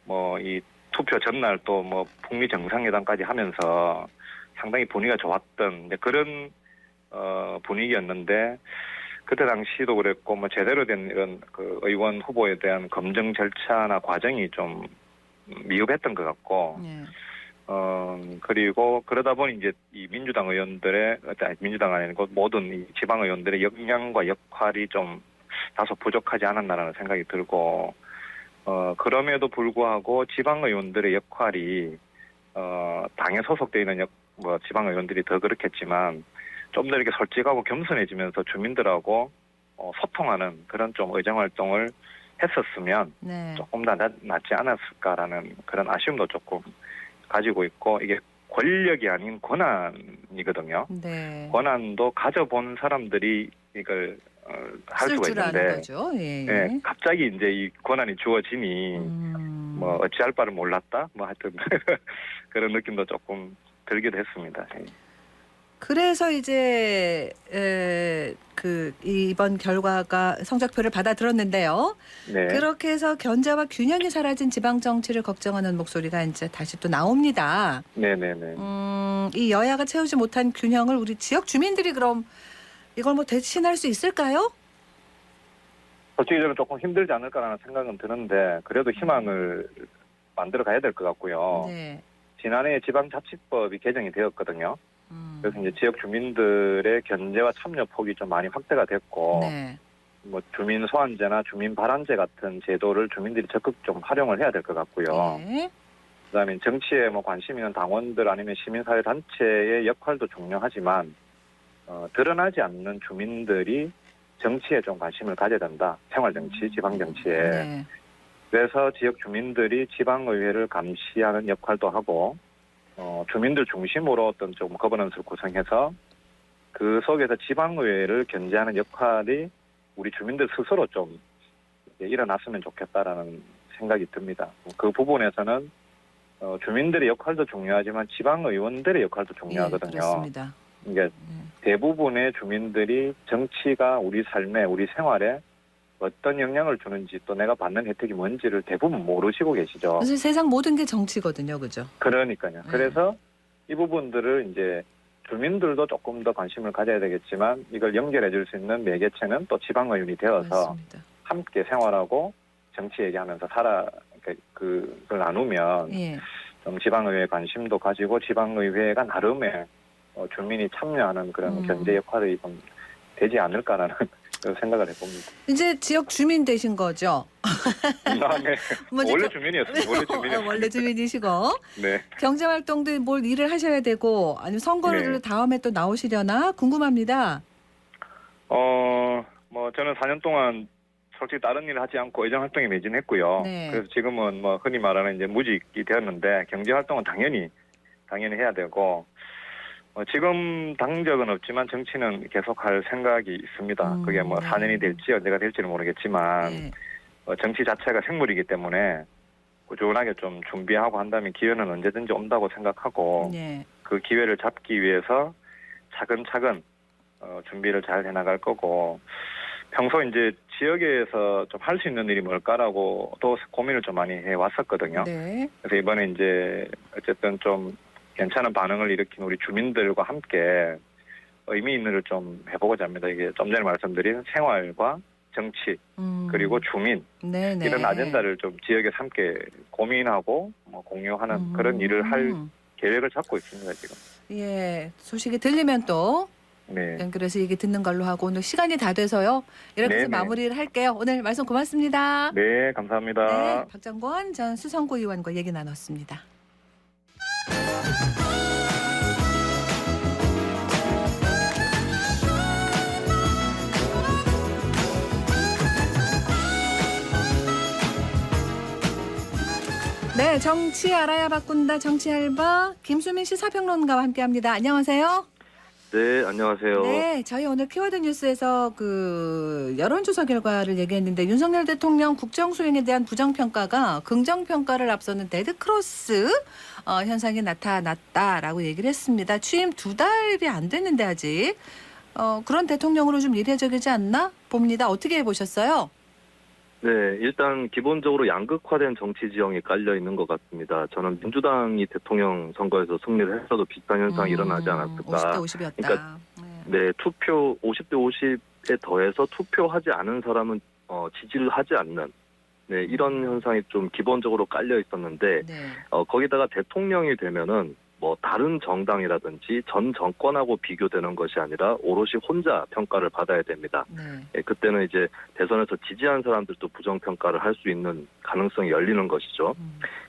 뭐 이 투표 전날 또 뭐 북미 정상회담까지 하면서 상당히 분위기가 좋았던 그런 분위기였는데 그때 당시도 그랬고 뭐 제대로 된 이런 그 의원 후보에 대한 검증 절차나 과정이 좀 미흡했던 것 같고 그리고 그러다 보니 이제 이 민주당 의원들의 민주당 아니고 모든 이 지방 의원들의 역량과 역할이 좀 다소 부족하지 않았나라는 생각이 들고 그럼에도 불구하고 지방 의원들의 역할이 당에 소속되어 있는 뭐 지방 의원들이 더 그렇겠지만 좀 더 이렇게 솔직하고 겸손해지면서 주민들하고 소통하는 그런 좀 의정 활동을 했었으면 조금 더 낫지 않았을까라는 그런 아쉬움도 조금 가지고 있고 이게 권력이 아닌 권한이거든요. 권한도 가져본 사람들이 이걸 할 수가 있는데 예, 갑자기 이제 이 권한이 주어지니 뭐 어찌할 바를 몰랐다 뭐 하여튼 그런 느낌도 조금 들기도 했습니다. 예. 그래서 이제 그 이번 결과가 성적표를 받아들었는데요. 그렇게 해서 견제와 균형이 사라진 지방 정치를 걱정하는 목소리가 이제 다시 또 나옵니다. 이 여야가 채우지 못한 균형을 우리 지역 주민들이 그럼 이걸 뭐 대신할 수 있을까요? 솔직히 저는 조금 힘들지 않을까라는 생각은 드는데 그래도 희망을 만들어 가야 될 것 같고요. 지난해 지방자치법이 개정이 되었거든요. 그래서 이제 지역 주민들의 견제와 참여 폭이 좀 많이 확대가 됐고, 뭐 주민 소환제나 주민 발안제 같은 제도를 주민들이 적극 좀 활용을 해야 될 것 같고요. 그다음에 정치에 뭐 관심 있는 당원들 아니면 시민사회 단체의 역할도 중요하지만 드러나지 않는 주민들이 정치에 좀 관심을 가져야 된다. 생활정치, 지방정치에. 그래서 지역 주민들이 지방의회를 감시하는 역할도 하고 주민들 중심으로 어떤 좀 거버넌스를 구성해서 그 속에서 지방의회를 견제하는 역할이 우리 주민들 스스로 좀 일어났으면 좋겠다라는 생각이 듭니다. 그 부분에서는 주민들의 역할도 중요하지만 지방의원들의 역할도 중요하거든요. 그렇습니다. 이게 대부분의 주민들이 정치가 우리 삶에 우리 생활에 어떤 영향을 주는지 또 내가 받는 혜택이 뭔지를 대부분 모르시고 계시죠. 사실 세상 모든 게 정치거든요, 그죠? 그러니까요. 그래서 이 부분들을 이제 주민들도 조금 더 관심을 가져야 되겠지만 이걸 연결해 줄 수 있는 매개체는 또 지방의원이 되어서 함께 생활하고 정치 얘기하면서 그걸 나누면 좀 지방의회에 관심도 가지고 지방의회가 나름의 주민이 참여하는 그런 견제 역할이 좀 되지 않을까라는 생각을 해봅니다. 이제 지역 주민 되신 거죠? 원래 주민이었어요. 원래 주민이시고. 네. 경제활동도 뭘 일을 하셔야 되고 아니면 선거를 다음에 또 나오시려나 궁금합니다. 뭐 저는 4년 동안 솔직히 다른 일을 하지 않고 의정활동에 매진했고요. 그래서 지금은 뭐 흔히 말하는 이제 무직이 되었는데 경제활동은 당연히 해야 되고 지금 당적은 없지만 정치는 계속할 생각이 있습니다. 그게 뭐 4년이 될지 언제가 될지는 모르겠지만 정치 자체가 생물이기 때문에 꾸준하게 좀 준비하고 한다면 기회는 언제든지 온다고 생각하고 그 기회를 잡기 위해서 차근차근 준비를 잘 해나갈 거고 평소 이제 지역에서 좀 할 수 있는 일이 뭘까라고 또 고민을 좀 많이 해왔었거든요. 그래서 이번에 이제 어쨌든 좀 괜찮은 반응을 일으킨 우리 주민들과 함께 의미 있는 일을 좀 해보고자 합니다. 이게 좀 전에 말씀드린 생활과 정치 그리고 주민 이런 아젠다를 좀 지역에서 함께 고민하고 공유하는 그런 일을 할 계획을 잡고 있습니다. 지금. 예, 소식이 들리면 또 연결해서 얘기 듣는 걸로 하고 오늘 시간이 다 돼서요. 이렇게 해서 마무리를 할게요. 오늘 말씀 고맙습니다. 네, 감사합니다. 박정권 전 수성구 의원과 얘기 나눴습니다. 네, 정치 알아야 바꾼다 정치 알바 김수민 시사평론가와 함께합니다. 안녕하세요. 네, 안녕하세요. 네, 저희 오늘 키워드 뉴스에서 그 여론조사 결과를 얘기했는데 윤석열 대통령 국정 수행에 대한 부정평가가 긍정평가를 앞서는 데드크로스 현상이 나타났다라고 얘기를 했습니다. 취임 2달이 안 됐는데 아직 그런 대통령으로 좀 이례적이지 않나 봅니다. 어떻게 보셨어요? 네, 일단 기본적으로 양극화된 정치 지형이 깔려 있는 것 같습니다. 저는 민주당이 대통령 선거에서 승리를 했어도 비슷한 현상이 일어나지 않았을까. 50대 50이었다. 그러니까 네, 투표 50대 50에 더해서 투표하지 않은 사람은 지지를 하지 않는 네, 이런 현상이 좀 기본적으로 깔려 있었는데 거기다가 대통령이 되면은 뭐 다른 정당이라든지 전 정권하고 비교되는 것이 아니라 오롯이 혼자 평가를 받아야 됩니다. 예, 그때는 이제 대선에서 지지한 사람들도 부정평가를 할 수 있는 가능성이 열리는 것이죠.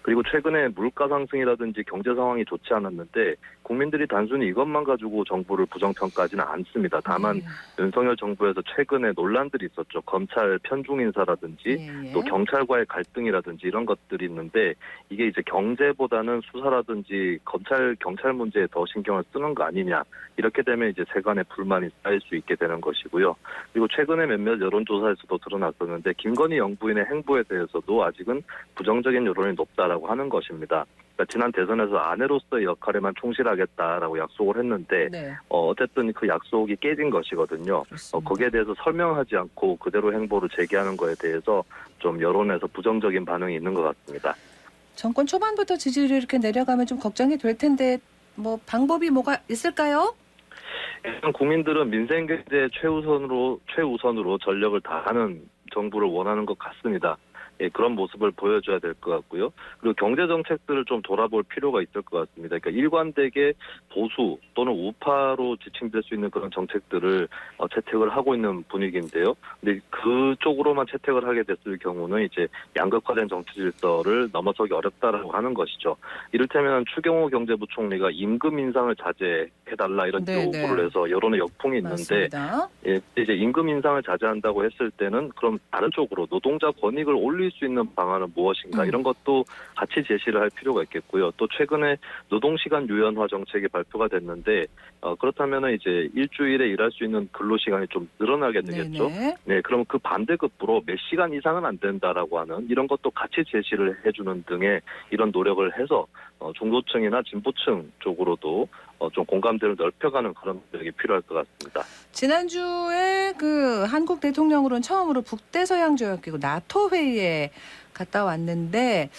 그리고 최근에 물가 상승이라든지 경제 상황이 좋지 않았는데 국민들이 단순히 이것만 가지고 정부를 부정평가하지는 않습니다. 다만 윤석열 정부에서 최근에 논란들이 있었죠. 검찰 편중 인사라든지 또 경찰과의 갈등이라든지 이런 것들이 있는데 이게 이제 경제보다는 수사라든지 경찰 문제에 더 신경을 쓰는 거 아니냐. 이렇게 되면 이제 세간의 불만이 쌓일 수 있게 되는 것이고요. 그리고 최근에 몇몇 여론조사에서도 드러났었는데 김건희 영부인의 행보에 대해서도 아직은 부정적인 여론이 높다라고 하는 것입니다. 그러니까 지난 대선에서 아내로서의 역할에만 충실하겠다라고 약속을 했는데 어쨌든 그 약속이 깨진 것이거든요. 거기에 대해서 설명하지 않고 그대로 행보를 제기하는 거에 대해서 좀 여론에서 부정적인 반응이 있는 것 같습니다. 정권 초반부터 지지율이 이렇게 내려가면 좀 걱정이 될 텐데 뭐 방법이 뭐가 있을까요? 일단 국민들은 민생 경제 최우선으로 전력을 다하는 정부를 원하는 것 같습니다. 예, 그런 모습을 보여줘야 될 것 같고요. 그리고 경제 정책들을 좀 돌아볼 필요가 있을 것 같습니다. 그러니까 일관되게 보수 또는 우파로 지칭될 수 있는 그런 정책들을 채택을 하고 있는 분위기인데요. 근데 그쪽으로만 채택을 하게 됐을 경우는 이제 양극화된 정치 질서를 넘어서기 어렵다라고 하는 것이죠. 이를테면 추경호 경제부총리가 임금 인상을 자제해달라 이런 요구를 해서 여론의 역풍이 있는데 예, 이제 임금 인상을 자제한다고 했을 때는 그럼 다른 쪽으로 노동자 권익을 올릴 수 있는 방안은 무엇인가 이런 것도 같이 제시를 할 필요가 있겠고요. 또 최근에 노동시간 유연화 정책이 발표가 됐는데 그렇다면 이제 일주일에 일할 수 있는 근로시간이 좀 늘어나게 되겠죠. 네, 그럼 그 반대급부로 몇 시간 이상은 안 된다라고 하는 이런 것도 같이 제시를 해주는 등의 이런 노력을 해서 중도층이나 진보층 쪽으로도 좀 공감대를 넓혀가는 그런 노력이 필요할 것 같습니다. 지난주에 그 한국 대통령으로는 처음으로 북대서양조약기구 나토 회의에 갔다 왔는데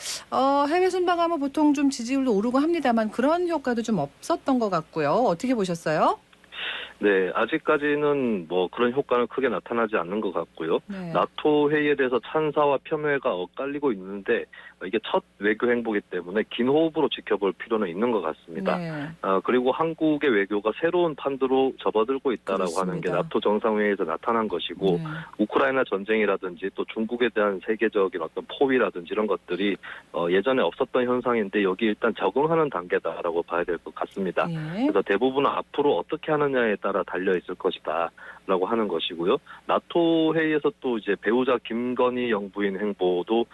해외 순방하면 보통 좀 지지율도 오르고 합니다만 그런 효과도 좀 없었던 것 같고요. 어떻게 보셨어요? 네, 아직까지는 뭐 그런 효과는 크게 나타나지 않는 것 같고요. 나토 회의에 대해서 찬사와 폄훼가 엇갈리고 있는데 이게 첫 외교 행보이기 때문에 긴 호흡으로 지켜볼 필요는 있는 것 같습니다. 그리고 한국의 외교가 새로운 판도로 접어들고 있다라고 하는 게 나토 정상회의에서 나타난 것이고 우크라이나 전쟁이라든지 또 중국에 대한 세계적인 어떤 포위라든지 이런 것들이 예전에 없었던 현상인데 여기 일단 적응하는 단계다라고 봐야 될 것 같습니다. 그래서 대부분은 앞으로 어떻게 하느냐에 따라 달려 있을 것이다라고 하는 것이고요. 나토 회의에서 또 이제 배우자 김건희 영부인 행보도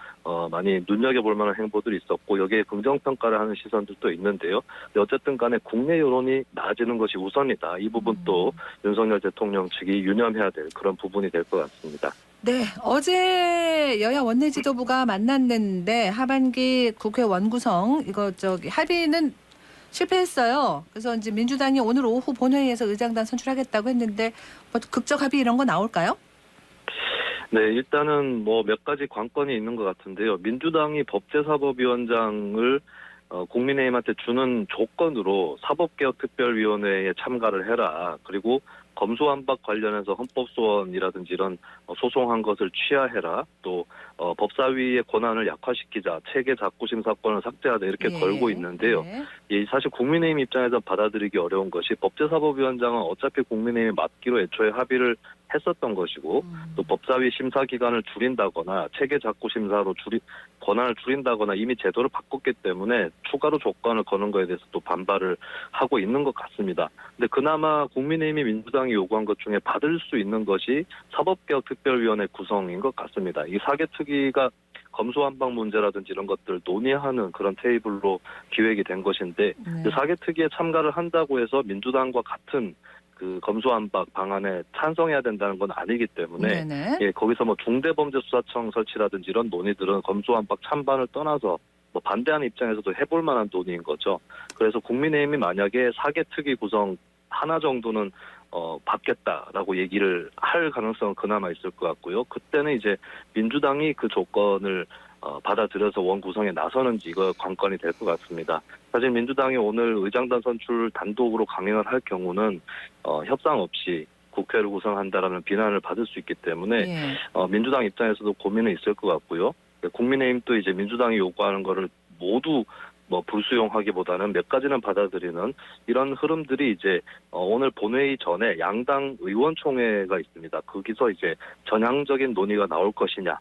많이 눈여겨볼 만한 행보들이 있었고 여기에 긍정평가를 하는 시선들도 있는데요. 어쨌든 간에 국내 여론이 나아지는 것이 우선이다. 이 부분도 윤석열 대통령 측이 유념해야 될 그런 부분이 될 것 같습니다. 네, 어제 여야 원내 지도부가 만났는데 하반기 국회 원구성 합의는 실패했어요. 그래서 이제 민주당이 오늘 오후 본회의에서 의장단 선출하겠다고 했는데 뭐 극적 합의 이런 거 나올까요? 네, 일단은 뭐 몇 가지 관건이 있는 것 같은데요. 민주당이 법제사법위원장을 국민의힘한테 주는 조건으로 사법개혁특별위원회에 참가를 해라. 그리고 검수완박 관련해서 헌법소원이라든지 이런 소송한 것을 취하해라. 또 법사위의 권한을 약화시키자. 체계 자꾸심 사건을 삭제하자. 이렇게 걸고 있는데요. 사실 국민의힘 입장에서 받아들이기 어려운 것이 법제사법위원장은 어차피 국민의힘이 맡기로 애초에 합의를 했었던 것이고 또 법사위 심사 기간을 줄인다거나 체계 자꾸 심사로 권한을 줄인다거나 이미 제도를 바꿨기 때문에 추가로 조건을 거는 거에 대해서 또 반발을 하고 있는 것 같습니다. 근데 그나마 국민의힘이 민주당이 요구한 것 중에 받을 수 있는 것이 사법개혁특별위원회 구성인 것 같습니다. 이 사개특위가 검수완박 문제라든지 이런 것들을 논의하는 그런 테이블로 기획이 된 것인데 사개특위에 참가를 한다고 해서 민주당과 같은 그 검수완박 방안에 찬성해야 된다는 건 아니기 때문에 거기서 뭐 중대범죄수사청 설치라든지 이런 논의들은 검수완박 찬반을 떠나서 뭐 반대하는 입장에서도 해볼 만한 논의인 거죠. 그래서 국민의힘이 만약에 사개특위 구성 하나 정도는 받겠다라고 얘기를 할 가능성은 그나마 있을 것 같고요. 그때는 이제 민주당이 그 조건을 받아들여서 원 구성에 나서는지 이거 관건이 될 것 같습니다. 사실 민주당이 오늘 의장단 선출 단독으로 강행을 할 경우는 협상 없이 국회를 구성한다라는 비난을 받을 수 있기 때문에 민주당 입장에서도 고민은 있을 것 같고요. 국민의힘도 이제 민주당이 요구하는 거를 모두 불수용하기보다는 몇 가지는 받아들이는 이런 흐름들이 이제 오늘 본회의 전에 양당 의원총회가 있습니다. 거기서 이제 전향적인 논의가 나올 것이냐,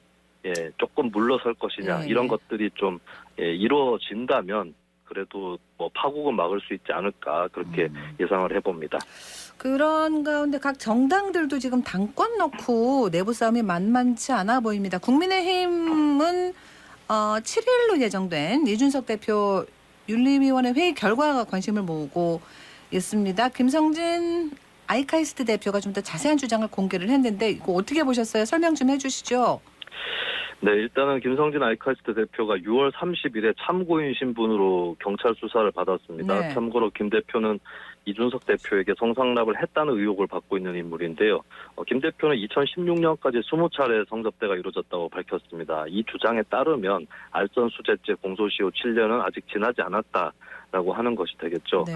조금 물러설 것이냐 이런 것들이 좀 이루어진다면 그래도 파국은 막을 수 있지 않을까 그렇게 예상을 해봅니다. 그런 가운데 각 정당들도 지금 당권 넣고 내부 싸움이 만만치 않아 보입니다. 국민의힘은 7일로 예정된 이준석 대표 윤리위원회 회의 결과가 관심을 모으고 있습니다. 김성진 아이카이스트 대표가 좀 더 자세한 주장을 공개를 했는데 이거 어떻게 보셨어요? 설명 좀 해주시죠. 네, 일단은 김성진 아이카이스트 대표가 6월 30일에 참고인 신분으로 경찰 수사를 받았습니다. 네. 참고로 김 대표는 이준석 대표에게 성상납을 했다는 의혹을 받고 있는 인물인데요. 김 대표는 2016년까지 20차례 성접대가 이루어졌다고 밝혔습니다. 이 주장에 따르면 알선수재죄 공소시효 7년은 아직 지나지 않았다라고 하는 것이 되겠죠. 네.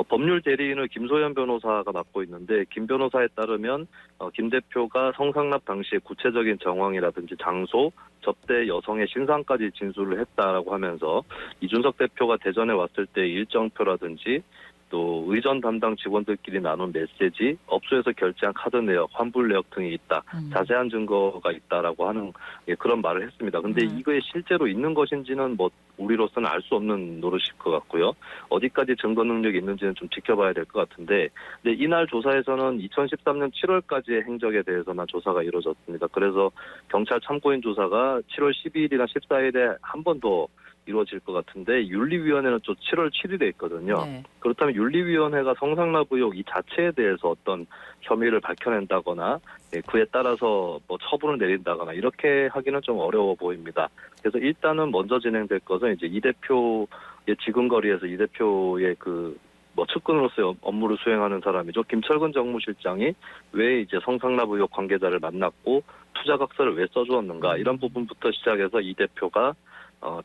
법률 대리인을 김소연 변호사가 맡고 있는데 김 변호사에 따르면 김 대표가 성상납 당시의 구체적인 정황이라든지 장소, 접대 여성의 신상까지 진술을 했다라고 하면서 이준석 대표가 대전에 왔을 때 일정표라든지 또 의전 담당 직원들끼리 나눈 메시지, 업소에서 결제한 카드 내역, 환불 내역 등이 있다. 자세한 증거가 있다라고 하는 그런 말을 했습니다. 근데 이거에 실제로 있는 것인지는 우리로서는 알 수 없는 노릇일 것 같고요. 어디까지 증거 능력이 있는지는 좀 지켜봐야 될 것 같은데, 근데 이날 조사에서는 2013년 7월까지의 행적에 대해서만 조사가 이루어졌습니다. 그래서 경찰 참고인 조사가 7월 12일이나 14일에 한 번 더 이루어질 것 같은데 윤리위원회는 또 7월 7일에 있거든요. 네. 그렇다면 윤리위원회가 성상납 의혹 이 자체에 대해서 어떤 혐의를 밝혀낸다거나 그에 따라서 처분을 내린다거나 이렇게 하기는 좀 어려워 보입니다. 그래서 일단은 먼저 진행될 것은 이제 이 대표의 지근거리에서 이 대표의 측근으로서의 업무를 수행하는 사람이죠. 김철근 정무실장이 왜 이제 성상납 의혹 관계자를 만났고 투자각서를 왜 써주었는가 이런 부분부터 시작해서 이 대표가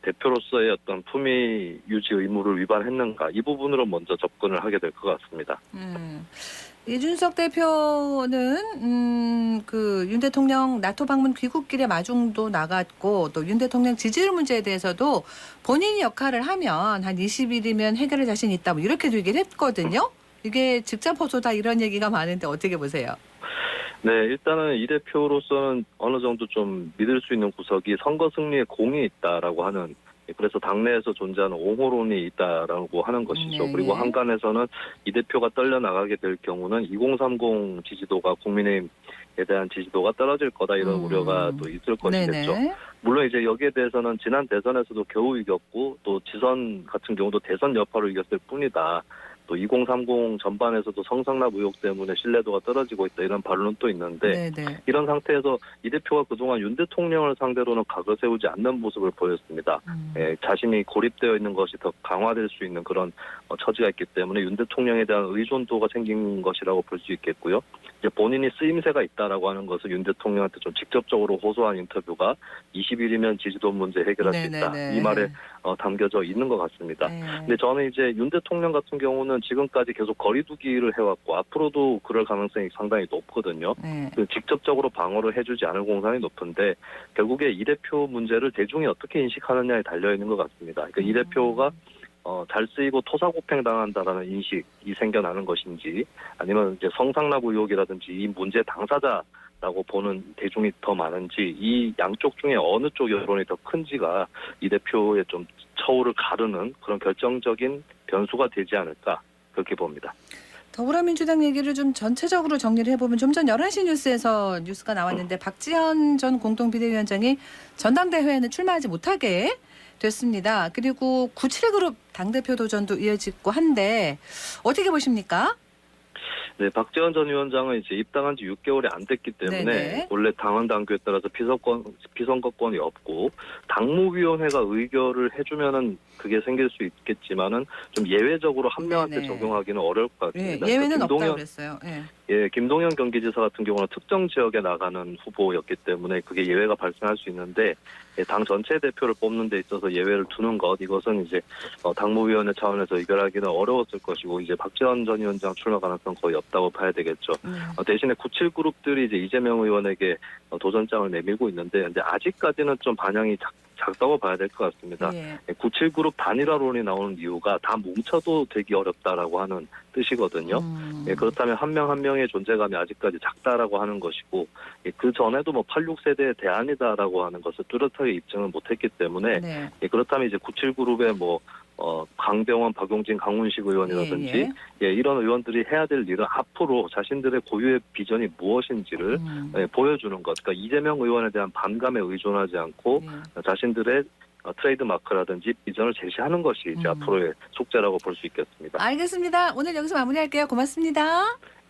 대표로서의 어떤 품위 유지 의무를 위반했는가 이 부분으로 먼저 접근을 하게 될 것 같습니다. 이준석 대표는 윤 대통령 나토 방문 귀국길에 마중도 나갔고 또 윤 대통령 지지율 문제에 대해서도 본인이 역할을 하면 한 20일이면 해결할 자신 있다 이렇게도 얘기를 했거든요. 이게 직접 호소다 이런 얘기가 많은데 어떻게 보세요? 네, 일단은 이 대표로서는 어느 정도 좀 믿을 수 있는 구석이 선거 승리에 공이 있다라고 하는, 그래서 당내에서 존재하는 옹호론이 있다라고 하는 것이죠. 네. 그리고 한간에서는 이 대표가 떨려 나가게 될 경우는 2030 지지도가 국민의힘에 대한 지지도가 떨어질 거다 이런 우려가 또 있을 것이겠죠. 네네. 물론 이제 여기에 대해서는 지난 대선에서도 겨우 이겼고 또 지선 같은 경우도 대선 여파로 이겼을 뿐이다. 또 2030 전반에서도 성상납 의혹 때문에 신뢰도가 떨어지고 있다 이런 반론도 있는데 네네. 이런 상태에서 이 대표가 그동안 윤 대통령을 상대로는 각을 세우지 않는 모습을 보였습니다. 자신이 고립되어 있는 것이 더 강화될 수 있는 그런 처지가 있기 때문에 윤 대통령에 대한 의존도가 생긴 것이라고 볼 수 있겠고요. 이제 본인이 쓰임새가 있다라고 하는 것을 윤 대통령한테 좀 직접적으로 호소한 인터뷰가 20일이면 지지도 문제 해결할 수 있다. 네네네. 이 말에 담겨져 있는 것 같습니다. 근데 저는 이제 윤 대통령 같은 경우는 지금까지 계속 거리두기를 해왔고 앞으로도 그럴 가능성이 상당히 높거든요. 직접적으로 방어를 해주지 않을 공산이 높은데 결국에 이 대표 문제를 대중이 어떻게 인식하느냐에 달려있는 것 같습니다. 그러니까 이 대표가 잘 쓰이고 토사구팽 당한다라는 인식이 생겨나는 것인지 아니면 이제 성상납 의혹이라든지 이 문제 당사자라고 보는 대중이 더 많은지 이 양쪽 중에 어느 쪽 여론이 더 큰지가 이 대표의 좀 처우를 가르는 그런 결정적인 변수가 되지 않을까 그렇게 봅니다. 더불어민주당 얘기를 좀 전체적으로 정리를 해보면 좀 전 11시 뉴스에서 뉴스가 나왔는데 박지원 전 공동비대위원장이 전당대회에는 출마하지 못하게 됐습니다. 그리고 97그룹 당대표 도전도 이어지고 한데 어떻게 보십니까? 네, 박지원 전 위원장은 이제 입당한 지 6개월이 안 됐기 때문에 네네. 원래 당헌 당규에 따라서 피선거권이 없고 당무위원회가 의결을 해주면은 그게 생길 수 있겠지만은 좀 예외적으로 한 명한테 네네. 적용하기는 어려울 것 같습니다. 예외는 그러니까 없다고 그랬어요. 예, 김동연 경기지사 같은 경우는 특정 지역에 나가는 후보였기 때문에 그게 예외가 발생할 수 있는데 예, 당 전체 대표를 뽑는 데 있어서 예외를 두는 것 이것은 이제 당무위원회 차원에서 의결하기는 어려웠을 것이고 이제 박지원 전 위원장 출마 가능성 거의 없다고 봐야 되겠죠. 대신에 97그룹들이 이제 이재명 의원에게 도전장을 내밀고 있는데 근데 아직까지는 좀 반향이 작다고 봐야 될 것 같습니다. 97그룹 단일화론이 나오는 이유가 다 뭉쳐도 되기 어렵다라고 하는 뜻이거든요. 예, 그렇다면 한 명 한 명의 존재감이 아직까지 작다라고 하는 것이고 그 전에도 뭐 86세대의 대안이다라고 하는 것을 뚜렷하게 입증을 못했기 때문에 예, 그렇다면 이제 97그룹의 뭐 강병원, 박용진, 강훈식 의원이라든지 예, 이런 의원들이 해야 될 일은 앞으로 자신들의 고유의 비전이 무엇인지를 예, 보여주는 것. 그러니까 이재명 의원에 대한 반감에 의존하지 않고 자신들의 트레이드 마크라든지 비전을 제시하는 것이 이제 앞으로의 숙제라고 볼 수 있겠습니다. 알겠습니다. 오늘 여기서 마무리할게요. 고맙습니다.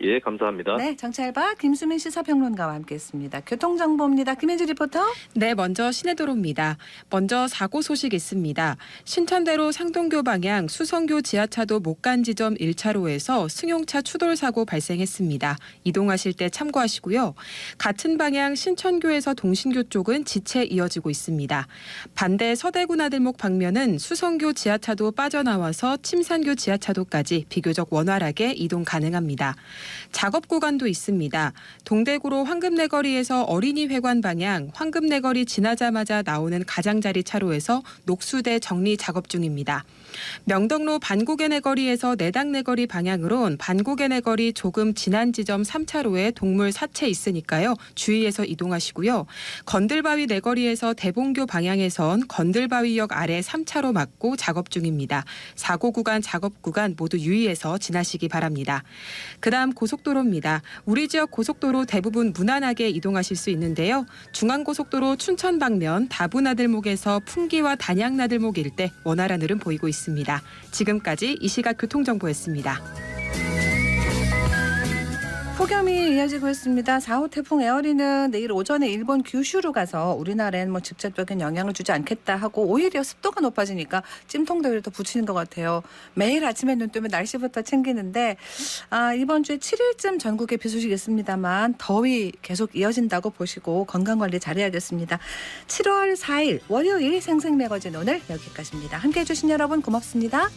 예, 감사합니다. 네, 정찰바 김수민 시사평론가와 함께했습니다. 교통정보입니다. 김현지 리포터. 네, 먼저 시내도로입니다. 먼저 사고 소식 있습니다. 신천대로 상동교 방향 수성교 지하차도 목간 지점 1차로에서 승용차 추돌 사고 발생했습니다. 이동하실 때 참고하시고요. 같은 방향 신천교에서 동신교 쪽은 지체 이어지고 있습니다. 반대 서대구 나들목 방면은 수성교 지하차도 빠져나와서 침산교 지하차도까지 비교적 원활하게 이동 가능합니다. 작업 구간도 있습니다. 동대구로 황금내거리에서 어린이회관 방향 황금내거리 지나자마자 나오는 가장자리 차로에서 녹수대 정리 작업 중입니다. 명덕로 반고개내거리에서 내당내거리 방향으론 반고개내거리 조금 지난 지점 3차로에 동물 사체 있으니까요. 주의해서 이동하시고요. 건들바위 내거리에서 대봉교 방향에선 건들바위역 아래 3차로 막고 작업 중입니다. 사고 구간, 작업 구간 모두 유의해서 지나시기 바랍니다. 그다음 고속도로입니다. 우리 지역 고속도로 대부분 무난하게 이동하실 수 있는데요. 중앙고속도로 춘천 방면 다부나들목에서 풍기와 단양나들목 일대 원활한 흐름 보이고 있습니다. 지금까지 이 시각 교통정보였습니다. 폭염이 이어지고 있습니다. 4호 태풍 에어리는 내일 오전에 일본 규슈로 가서 우리나라에는 뭐 직접적인 영향을 주지 않겠다 하고 오히려 습도가 높아지니까 찜통더위를 더 붙이는 것 같아요. 매일 아침에 눈 뜨면 날씨부터 챙기는데 이번 주에 7일쯤 전국에 비 소식이 있습니다만 더위 계속 이어진다고 보시고 건강관리 잘해야겠습니다. 7월 4일 월요일 생생매거진 오늘 여기까지입니다. 함께해 주신 여러분 고맙습니다.